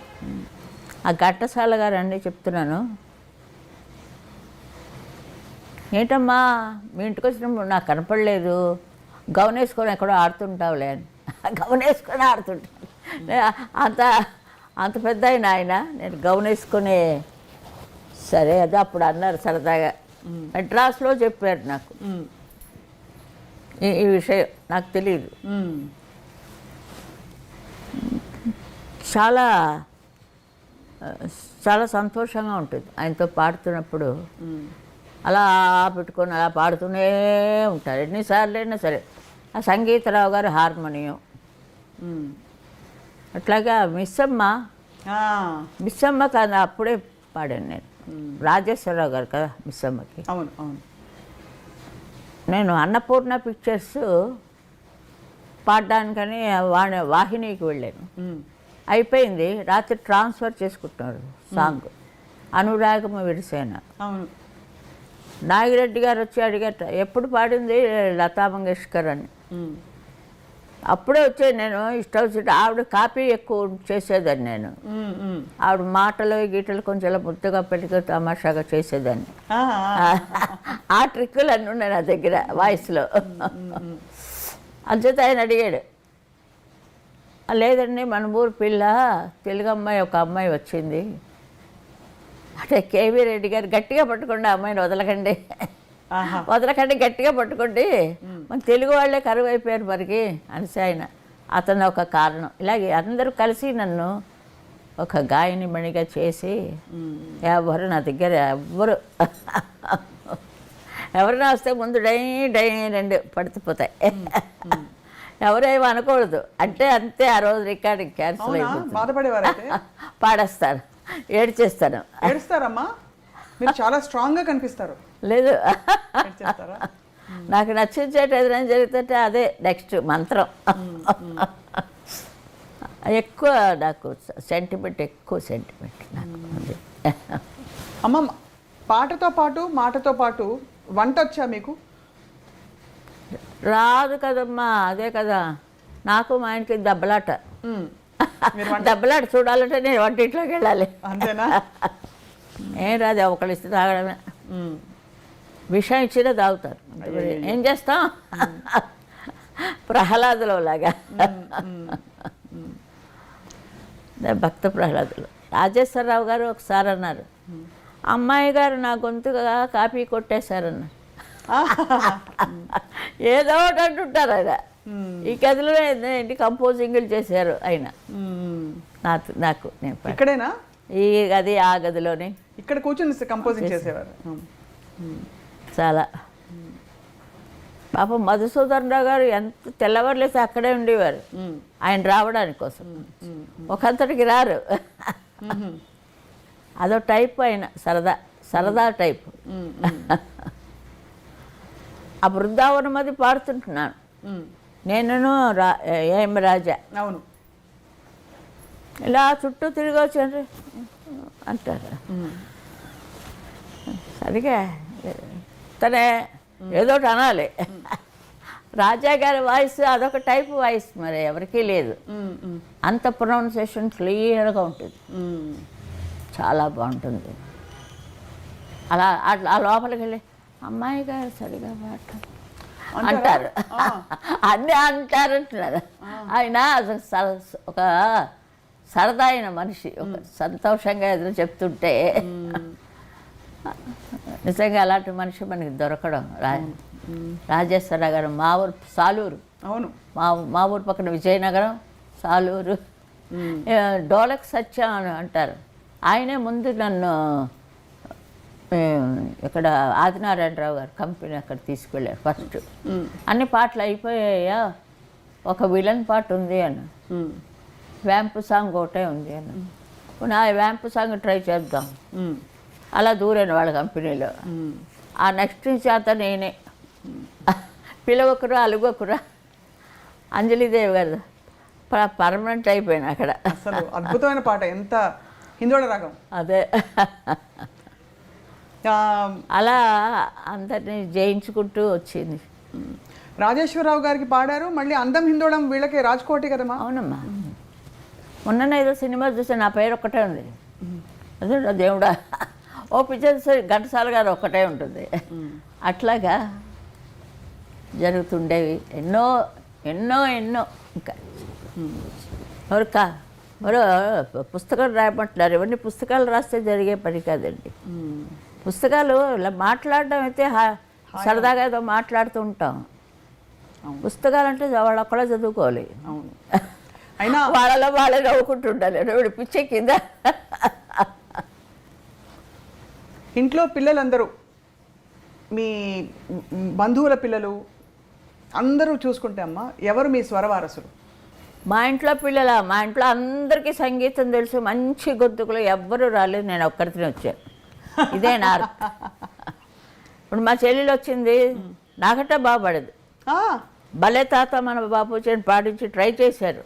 ఆ ఘంటసాల గారు అన్నీ చెప్తున్నాను. ఏంటమ్మా మీ ఇంటికి వచ్చినప్పుడు నాకు కనపడలేదు, గౌన్ వేసుకొని ఎక్కడో ఆడుతుంటావులే అని. గౌన్ వేసుకొని ఆడుతుంటాను. అంత పెద్ద ఆయన నేను గౌన్ వేసుకొని. సరే అది అప్పుడు అన్నారు సరదాగా, మెడ్రాస్లో చెప్పారు నాకు ఈ విషయం, నాకు తెలియదు. చాలా చాలా సంతోషంగా ఉంటుంది ఆయనతో పాడుతున్నప్పుడు. అలా పెట్టుకొని అలా పాడుతూనే ఉంటారు ఎన్నిసార్లు అయినా సరే. ఆ సంగీతరావు గారు హార్మోనియం, అట్లాగా మిస్సమ్మ కాదు అప్పుడే పాడాను నేను. రాజేశ్వరరావు గారు కదా మిస్సమ్మకి. అవును అవును. నేను అన్నపూర్ణ పిక్చర్స్ పాడడానికని వాహినికి వెళ్ళాను. అయిపోయింది, రాత్రి ట్రాన్స్ఫర్ చేసుకుంటున్నారు సాంగ్, అనురాగమ విరిసేన. అవును. నాగిరెడ్డి గారు వచ్చి అడిగట, ఎప్పుడు పాడింది లతా మంగేష్కర్ అని. అప్పుడే వచ్చే నేను ఇష్టం వచ్చింది. ఆవిడ కాపీ ఎక్కువ చేసేదాన్ని నేను. ఆవిడ మాటలు గీటలు కొంచెం ముద్దుగా పెట్టుకు తమాషాగా చేసేదాన్ని. ఆ ట్రిక్కులు అన్నీ ఉన్నాయి నా దగ్గర వాయిస్లో. అంచేత ఆయన అడిగాడు, లేదండి మన ఊరు పిల్ల తెలుగు అమ్మాయి ఒక అమ్మాయి వచ్చింది అంటే కేవీ రెడ్డి గారు గట్టిగా పట్టుకోండి, అమ్మాయిని వదలకండి వదలకండి, గట్టిగా పట్టుకోండి, మన తెలుగు వాళ్ళే కరువు అయిపోయారు మరికి అనేసి ఆయన. అతను ఒక కారణం. ఇలాగే అందరూ కలిసి నన్ను ఒక గాయని మణిగా చేసి ఎవరు నా దగ్గర ఎవరైనా వస్తే ముందు డై 2 పడిపోతాయి. ఎవరేమో అనకూడదు అంటే అంతే. ఆ రోజు రికార్డింగ్ క్యాన్సిల్ అయిపోతుంది. పాడేస్తాను, ఏడ్చేస్తాను. ఏడుస్తారమ్మా? మీరు చాలా స్ట్రాంగ్గా కనిపిస్తారు. లేదు, నాకు నచ్చించేట ఏదైనా జరుగుతుంటే అదే నెక్స్ట్ మంత్రం. ఎక్కువ నాకు సెంటిమెంట్ నాకు. అమ్మ పాటతో పాటు మాటతో పాటు వంట వచ్చా మీకు? రాదు కదమ్మా, అదే కదా నాకు మా ఆయనకి దెబ్బలాట. దెబ్బలాట చూడాలంటే నేను వంటింట్లోకి వెళ్ళాలి. అంతేనా? ఏం రాదు, ఒకళ్ళు ఇస్తే తాగడమే. విషయం ఇచ్చినా తాగుతారు. ఏం చేస్తాం? ప్రహ్లాదులో లాగా. భక్త ప్రహ్లాదులు. రాజేశ్వరరావు గారు ఒకసారి అన్నారు, అమ్మాయి గారు నా గొంతుగా కాపీ కొట్టేశారన్నారు. ఏదో ఒకటి అంటుంటారు ఆయన. ఈ గదిలో ఏంటి కంపోజింగ్లు చేశారు ఆయన. నాకు నేను ఇక్కడేనా? ఈ గది ఆ గదిలోనే ఇక్కడ కూర్చొని కంపోజింగ్ చేసేవారు. చాలా పాపం మధుసూదన్ రావు గారు ఎంత తెల్లవారులేసి అక్కడే ఉండేవారు ఆయన రావడానికి కోసం. ఒకంతటికి రారు. అదో టైప్ ఆయన, సరదా టైపు. ఆ బృందావనం అది పాడుతుంటున్నాను నేను, ఏం రాజా. అవును. ఇలా చుట్టూ తిరిగి వచ్చారు అంటారు. సరిగా తనే ఏదోటి అనాలి. రాజా గారి వాయిస్ అదొక టైప్ వాయిస్, మరి ఎవరికీ లేదు. అంత ప్రొనౌన్సియేషన్ క్లియర్గా ఉంటుంది, చాలా బాగుంటుంది. అలా అట్లా ఆ లోపలికి వెళ్ళి అమ్మాయి గారు సరిగా మాట్లాడు అంటారు. అన్నీ అంటారంటున్నారు. ఆయన ఒక సరదా అయిన మనిషి, ఒక సంతోషంగా ఏదైనా చెప్తుంటే నిజంగా అలాంటి మనిషి మనకి దొరకడం. రాజేశ్వరరావు గారు మా ఊరు సాలూరు. అవును. మా ఊరు పక్కన విజయనగరం, సాలూరు. డోలక్ సత్యం అని అంటారు. ఆయనే ముందు నన్ను ఇక్కడ ఆదినారాయణరావు గారు కంపెనీ అక్కడ తీసుకెళ్ళారు ఫస్ట్. అన్ని పాటలు అయిపోయాయా, ఒక విలన్ పాట ఉంది అన్న, వ్యాంపు సాంగ్ ఒకటే ఉంది అన్న. ఆ వ్యాంపు సాంగ్ ట్రై చేద్దాం. అలా దూరాను వాళ్ళ కంపెనీలో. ఆ నెక్స్ట్ నుంచి అంతా నేనే. పిలవకురా అలుగకురా అంజలిదేవి గారు పర్మనెంట్ అయిపోయాను అక్కడ. అసలు అద్భుతమైన పాట, ఎంత హిందోళ రాగం. అదే అలా అందరినీ జయించుకుంటూ వచ్చింది. రాజేశ్వరరావు గారికి పాడారు, మళ్ళీ అందం హిందోళం వీళ్ళకి రాజ్కోటి కదమ్మా. అవునమ్మా. మొన్న ఏదో సినిమా చూస్తే నా పేరు ఒక్కటే ఉంది. అదే దేవుడా, ఓ పిక్చర్ ఘంటసాల గారు ఒక్కటే ఉంటుంది. అట్లాగా జరుగుతుండేవి ఎన్నో ఎన్నో ఎన్నో. ఇంకా ఎవరు పుస్తకాలు రాయమంటున్నారు. ఇవన్నీ పుస్తకాలు రాస్తే జరిగే పని కాదండి. పుస్తకాలు ఇలా మాట్లాడడం అయితే సరదాగా ఏదో మాట్లాడుతూ ఉంటాం. పుస్తకాలు అంటే వాళ్ళు ఒక్కడే చదువుకోవాలి. అవును. అయినా వాళ్ళలో వాళ్ళే నవ్వుకుంటుండాలి. పిచ్చే కింద ఇంట్లో పిల్లలందరూ, మీ బంధువుల పిల్లలు అందరూ చూసుకుంటే అమ్మ, ఎవరు మీ స్వరవారసులు? మా ఇంట్లో పిల్లల, మా ఇంట్లో అందరికీ సంగీతం తెలుసు. మంచి గొంతుకులు ఎవ్వరూ రాలేదు, నేను ఒక్కరితోనే వచ్చాను. ఇదే నా ఇప్పుడు మా చెల్లెలు వచ్చింది, నాకట్ట బాగుపడదు. భలే తాత మన బాపూజీని పాటించి ట్రై చేశారు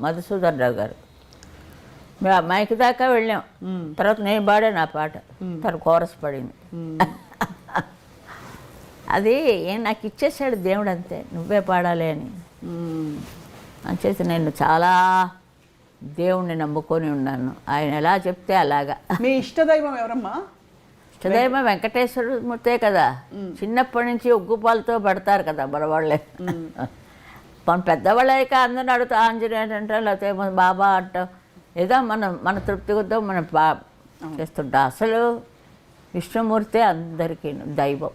మధుసూదన్ రావు గారు. మైక్ దాకా వెళ్ళాం. తర్వాత నేను పాడాను ఆ పాట, తను కోరస్ పడింది. అది నాకు ఇచ్చేసాడు దేవుడు, అంతే, నువ్వే పాడాలి అని. అంచేసి నేను చాలా దేవుణ్ణి నమ్ముకొని ఉన్నాను. ఆయన ఎలా చెప్తే అలాగా. మీ ఇష్టదైవం ఎవరమ్మా? ఇష్టదైవం వెంకటేశ్వర మూర్తే కదా. చిన్నప్పటి నుంచి ఉగ్గుపాలతో పడతారు కదా మనవాళ్ళే. మన పెద్దవాళ్ళక అందరిని అడుగుతా ఆంజనేయుడు అంటాం, లేకపోతే బాబా అంటాం. ఏదో మన తృప్తి కొద్దాం మనం చేస్తుంటాం. అసలు విష్ణుమూర్తే అందరికీ దైవం.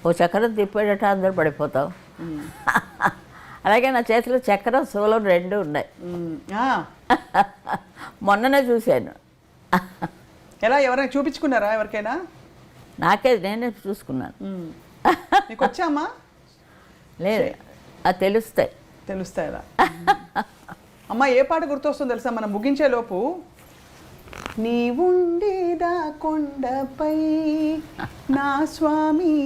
ఓ చక్రం తిప్పేటట్టు అందరూ పడిపోతాం. అలాగే నా చేతిలో చక్రం శూలం రెండు ఉన్నాయి. మొన్ననే చూశాను. ఎలా, ఎవరైనా చూపించుకున్నారా ఎవరికైనా? నేనే చూసుకున్నాను. నీకు వచ్చామా? లేదు, అది తెలుస్తాయి అలా. అమ్మ, ఏ పాట గుర్తొస్తుందో తెలుసా మనం ముగించే లోపు? నీ ఉండేదా కొండపై నా స్వామి.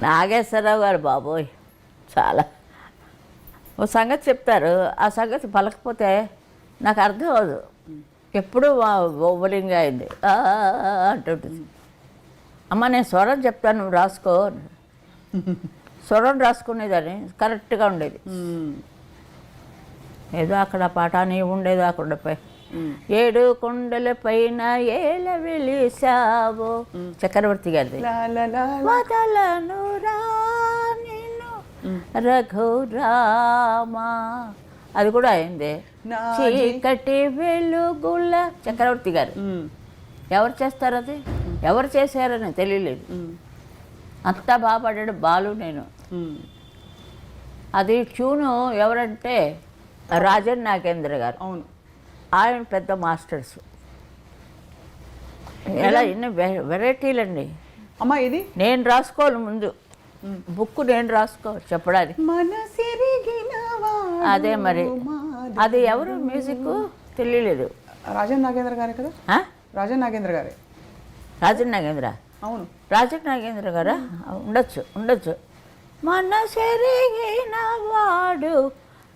నాగేశ్వరరావు గారు బాబోయ్, చాలా ఓ సంగతి చెప్తారు. ఆ సంగతి పలకపోతే నాకు అర్థం అవ్వదు. ఎప్పుడు ఓవరింగ్ అయింది అంటుంటుంది. అమ్మ నేను స్వరం చెప్తాను నువ్వు రాసుకో. స్వరం రాసుకునేదాన్ని, కరెక్ట్గా ఉండేది. ఏదో అక్కడ పాట నీవు ఉండేది ఆ కొండపై, 7 కొండల పైన ఏల వెలిసావో, చక్రవర్తి గారిది. వదలను రా నిన్ను రఘురామా, అది కూడా అయింది. చీకటి వెలుగుల, చక్రవర్తి గారు. ఎవరు చేస్తారు అది, ఎవరు చేశారని తెలియలేదు. అంతా బాగా పాడాడు బాలు. నేను అది ట్యూను ఎవరంటే రాజన్ నాగేంద్ర గారు. అవును, ఆయన పెద్ద మాస్టర్స్. ఎలా ఎన్ని వెరైటీలండి. అమ్మా ఇది నేను రాసుకోవాలి ముందు, బుక్ నేను రాసుకోవాలి చెప్పడానికి. అదే మరి అది ఎవరు మ్యూజిక్ తెలియలేదు. రాజన్ నాగేంద్ర గారే కదా? రాజన్ నాగేంద్ర గారే. రాజన్ నాగేంద్ర, అవును, రాజన్ నాగేంద్ర గారా? ఉండొచ్చు. మనసెరిగిన వాడు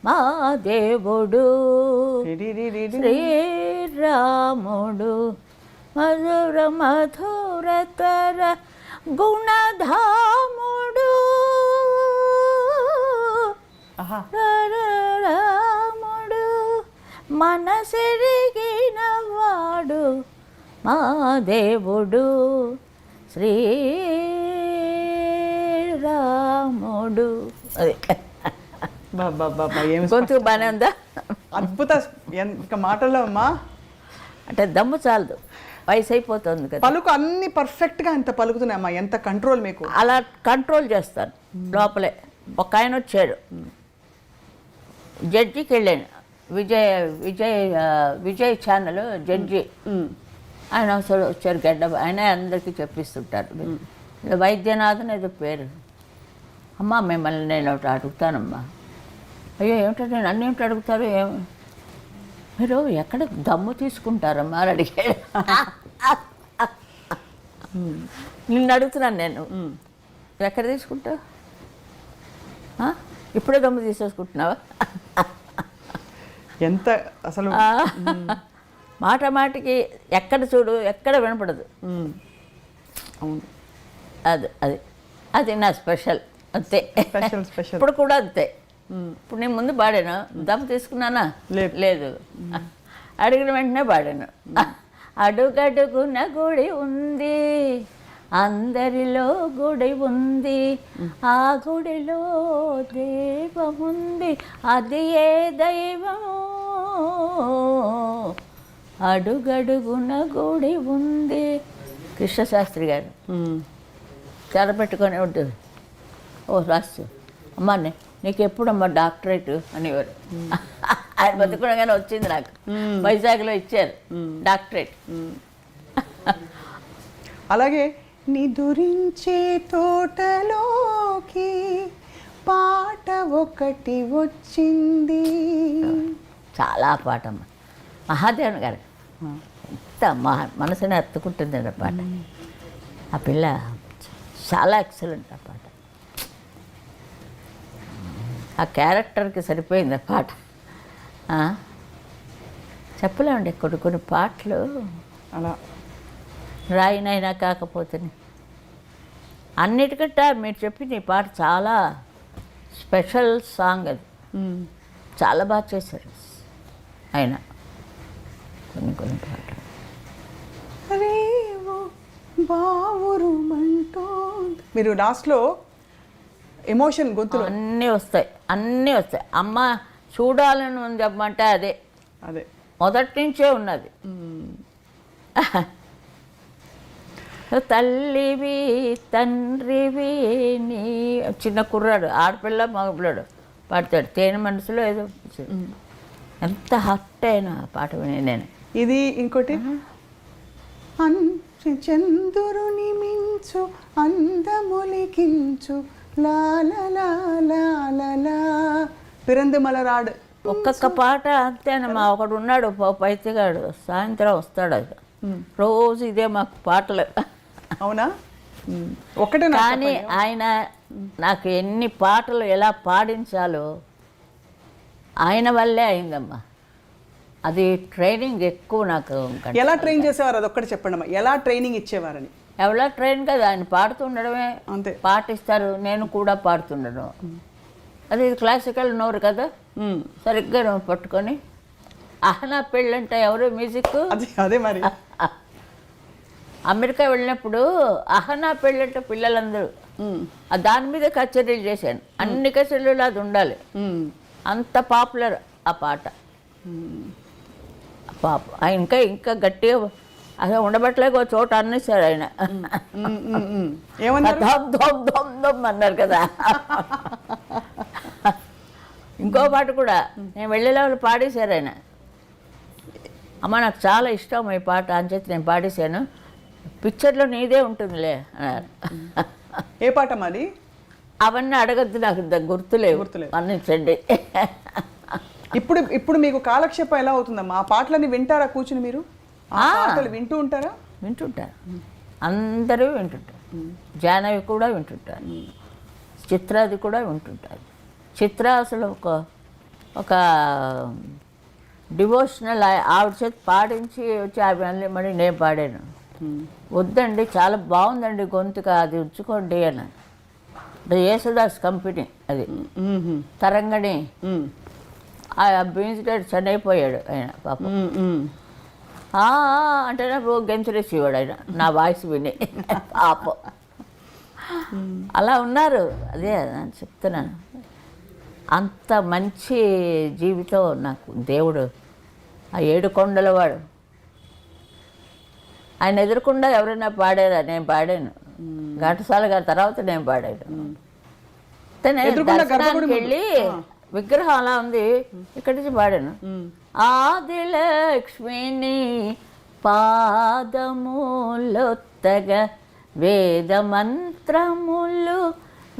మా దేవుడు శ్రీరాముడు, మధుర మధురతర గుణధాముడు రాముడు, మనసెరిగిన వాడు మా దేవుడు శ్రీరాముడు. అదే గొంతు బాగానే ఉందా? అద్భుత. ఇంకా మాటల్లో అమ్మా అంటే దమ్ము చాలదు, వయసు అయిపోతుంది కదా. పలుకు అన్ని పర్ఫెక్ట్గా ఎంత పలుకుతున్నాయమ్మా, ఎంత కంట్రోల్ మీకు. అలా కంట్రోల్ చేస్తాను లోపలే. ఒక ఆయన వచ్చాడు, జడ్జికి వెళ్ళాను, విజయ్ ఛానల్ జడ్జి. ఆయన వచ్చారు గడ్డ, ఆయన అందరికీ చెప్పిస్తుంటారు. వైద్యనాథన్ ఏదో పేరు. అమ్మ మిమ్మల్ని నేను ఒకటి అడుగుతానమ్మా. అయ్యో ఏమిటంటే నేను అన్నీ ఏమిటి అడుగుతారు, మీరు ఎక్కడ దమ్ము తీసుకుంటారమ్మా అని అడిగాడు. నిన్ను అడుగుతున్నాను నేను, ఎక్కడ తీసుకుంటావు? ఇప్పుడే దమ్ము తీసేసుకుంటున్నావా? ఎంత అసలు మాట మాటికి ఎక్కడ చూడు ఎక్కడ వినపడదు. అవును, అది అది అది నా స్పెషల్, అంతే. స్పెషల్ ఇప్పుడు కూడా అంతే. ఇప్పుడు నేను ముందు పాడాను, దమ్ము తీసుకున్నానా? లేదు. అడిగిన వెంటనే పాడాను. అడుగడుగున గుడి ఉంది, అందరిలో గుడి ఉంది, ఆ గుడిలో దైవముంది, అది ఏ దైవము, అడుగడుగున గుడి ఉంది. కృష్ణశాస్త్రి గారు తెరపెట్టుకొని ఉంటుంది. ఓ రాసు అమ్మా నీకు ఎప్పుడమ్మా డాక్టరేట్ అనేవారు. ఆయన బతుకునగానే వచ్చింది నాకు. వైజాగ్లో ఇచ్చారు డాక్టరేట్. అలాగే నిదురించే తోటలోకి పాట ఒకటి వచ్చింది. చాలా పాటమ్మ, మహాదేవన్ గారు. ఎంత మనసుని అత్తుకుంటుంది ఆ పాట. ఆ పిల్ల చాలా ఎక్సలెంట్ ఆ పాట. ఆ క్యారెక్టర్కి సరిపోయింది ఆ పాట. చెప్పలేమండి కొన్ని పాటలు అలా రాయినైనా కాకపోతే. అన్నిటికంటే మీరు చెప్పింది ఈ పాట చాలా స్పెషల్ సాంగ్. అది చాలా బాగా చేశారు ఆయన. కొన్ని పాటలు మీరు లాస్ట్లో ఎమోషన్ గొంతులు అన్నీ వస్తాయి. అమ్మ చూడాలని ఉంది అమ్మంటే అదే మొదటి నుంచే ఉన్నది. తల్లివి తండ్రివి నీ, చిన్న కుర్రాడు, ఆడపిల్ల మగపిల్లాడు పాడతాడు. తేనె మనసులో ఏదో ఎంత హర్ట్ అయినా పాట విని నేను. ఇది ఇంకోటి, చంద్రుని మించు అందములికించు లాలా పిరందిమలరాడు. ఒక్కొక్క పాట అంతేనమ్మా. ఒకడు ఉన్నాడు పైతిగాడు, సాయంత్రం వస్తాడు. అది రోజు ఇదే మాకు పాటలు. అవునా? ఒకటే. కానీ ఆయన నాకు ఎన్ని పాటలు ఎలా పాడించాలో ఆయన వల్లే అయిందమ్మా. అది ట్రైనింగ్ ఎక్కువ నాకు. ఎలా ట్రైన్ చేసేవారు అదొక్కటి చెప్పండి అమ్మా, ఎలా ట్రైనింగ్ ఇచ్చేవారని? ఎవరా ట్రైన్ కదా, ఆయన పాడుతుండడమే, అంతే. పాటిస్తారు, నేను కూడా పాడుతుండడం. అది క్లాసికల్ నోరు కదా, సరిగ్గా పట్టుకొని అహనా పెళ్ళంటే ఎవరు మ్యూజిక్. అదే మరి అమెరికా వెళ్ళినప్పుడు అహనా పెళ్ళంటే పిల్లలందరూ దాని మీద కచేరీలు చేశాను. అన్ని కచేరీలు అది ఉండాలి, అంత పాపులర్ ఆ పాట. పాప ఇంకా ఇంకా గట్టిగా అసలు ఉండబట్టలేక ఒక చోట అన్నేసారు ఆయన. దమ్ దమ్ దమ్ దమ్ అన్నారు కదా. ఇంకో పాట కూడా నేను వెళ్ళేలా పాడేశారు ఆయన. అమ్మ నాకు చాలా ఇష్టం ఈ పాట అని చెప్పి నేను పాడేశాను. పిక్చర్లో నీదే ఉంటుందిలే అన్నారు. ఏ పాట మాది? అవన్నీ అడగద్దు, నాకు గుర్తులేవు, అన్నించండి. ఇప్పుడు ఇప్పుడు మీకు కాలక్షేపం ఎలా అవుతుందమ్మా? ఆ పాటలన్నీ వింటారా కూర్చుని మీరు? ఆ పాటలు వింటూ ఉంటారా? వింటుంటారు, అందరూ వింటుంటారు. జానవి కూడా వింటుంటారు, చిత్రాది కూడా వింటుంటారు. చిత్ర అసలు ఒక డివోషనల్ ఆవిడ చేత పాడించి వచ్చి అవి మళ్ళీ నేను పాడాను. వద్దండి చాలా బాగుందండి గొంతుక, అది ఉంచుకోండి అని. యేసుదాస్ కంపెనీ అది, తరంగణి. ఆ మ్యూజిక్ చనిపోయాడు ఆయన పాపం. అంటే గెంతులేసేవాడు ఆయన నా వాయిస్ విని పాపం. అలా ఉన్నారు. అదే అని చెప్తున్నాను, అంత మంచి జీవితం నాకు దేవుడు. ఆ 7 కొండల వాడు ఆయన ఎదురకుండా ఎవరైనా పాడారా? నేను పాడాను. ఘంటసాల గారి తర్వాత నేను పాడాను. దర్శనానికి వెళ్ళి విగ్రహం అలా ఉంది, ఇక్కడి నుంచి పాడాను. ఆదిలక్ష్మిని పాదములొత్తగా వేద మంత్రములు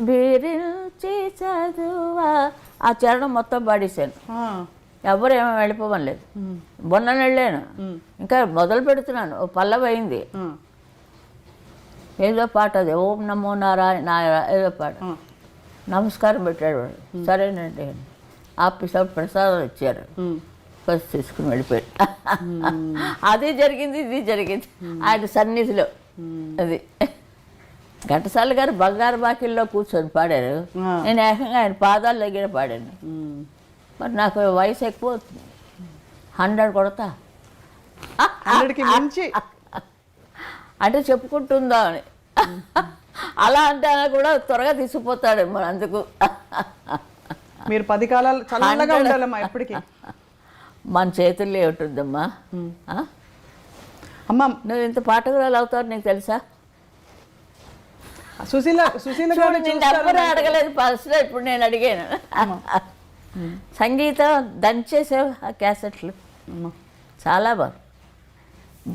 బిరించి చదువా, ఆ చరణం మొత్తం పాడేశాను. ఎవరు ఏమో వెళ్ళిపోవలేదు. మొన్న వెళ్ళాను, ఇంకా మొదలు పెడుతున్నాను. ఓ పల్లవి అయింది, ఏదో పాట అది, ఓం నమో నారాయణ ఏదో పాట. నమస్కారం పెట్టాడు వాడు. సరేనండి ఆఫీసర్ ప్రసాదం ఇచ్చారు, ఫస్ట్ తీసుకుని వెళ్ళిపోయాడు. అది జరిగింది, ఇది జరిగింది ఆయన సన్నిధిలో. అది ఘంటసాల గారు బంగారు బాకిల్లో కూర్చొని పాడారు, నేను ఏకంగా ఆయన పాదాల దగ్గర పాడాను. మరి నాకు వయసు ఎక్కువ అవుతుంది, 100 కొడతా అంటే చెప్పుకుంటుందా అని. అలా అంటే కూడా త్వరగా తీసుకుపోతాడేమో. అందుకు మీరు 10 కాలాలు చల్లగా ఉండాలమ్మా ఎప్పటికీ. మన చేతుల్లో ఏమిటుందమ్మా. అమ్మా నువ్వు ఇంత పాటకురాలు అవుతావు నీకు తెలుసా? సుశీల ఎవరు అడగలేదు ఫస్ట్, ఇప్పుడు నేను అడిగాను. సంగీతం దంచేసావు ఆ క్యాసెట్లు, చాలా బాగా.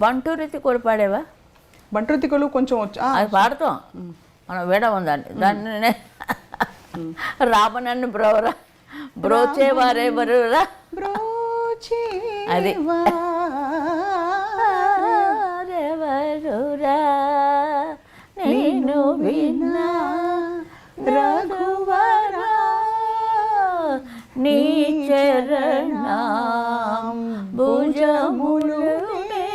బంటూరితి కూడా పాడేవా? బంటూరితికలు కొంచెం అది పాడతాం మనం, విడం ఉందండి దాన్ని. రామనన్ను బ్రోవరా బ్రోచేవారెవరురా, అది ఎవరురా నేను విన్నా రఘువరా నీ చరణం భుజములునే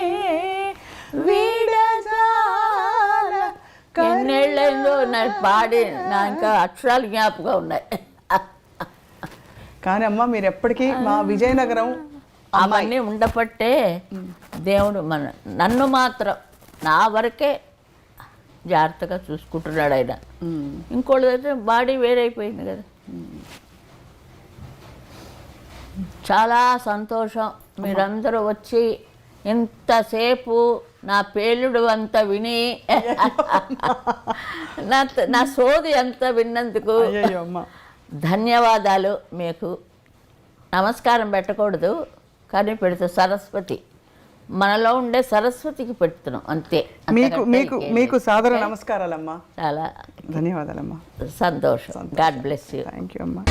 విడజాల. ఎన్నేళ్ళైందో నాకు పాడి, నా ఇంకా అక్షరాలు జ్ఞాపకం ఉన్నాయి. కానీ అమ్మ మీరు ఎప్పటికీ మా విజయనగరం అవన్నీ ఉండపట్టే దేవుడు నన్ను మాత్రం నా వరకే జాగ్రత్తగా చూసుకుంటున్నాడు ఆయన. ఇంకోళ్ళైతే బాడీ వేరైపోయింది కదా. చాలా సంతోషం మీరందరూ వచ్చి ఇంతసేపు నా పేలుడు అంత విని నా సోది అంత విన్నందుకు ధన్యవాదాలు. మీకు నమస్కారం పెట్టకూడదు కానీ పెడితే సరస్వతి, మనలో ఉండే సరస్వతికి పెడుతున్నాం అంతే. మీకు మీకు మీకు సాదర నమస్కారాలమ్మా, చాలా ధన్యవాదాలమ్మా, సంతోషం. God bless you. Thank you అమ్మా.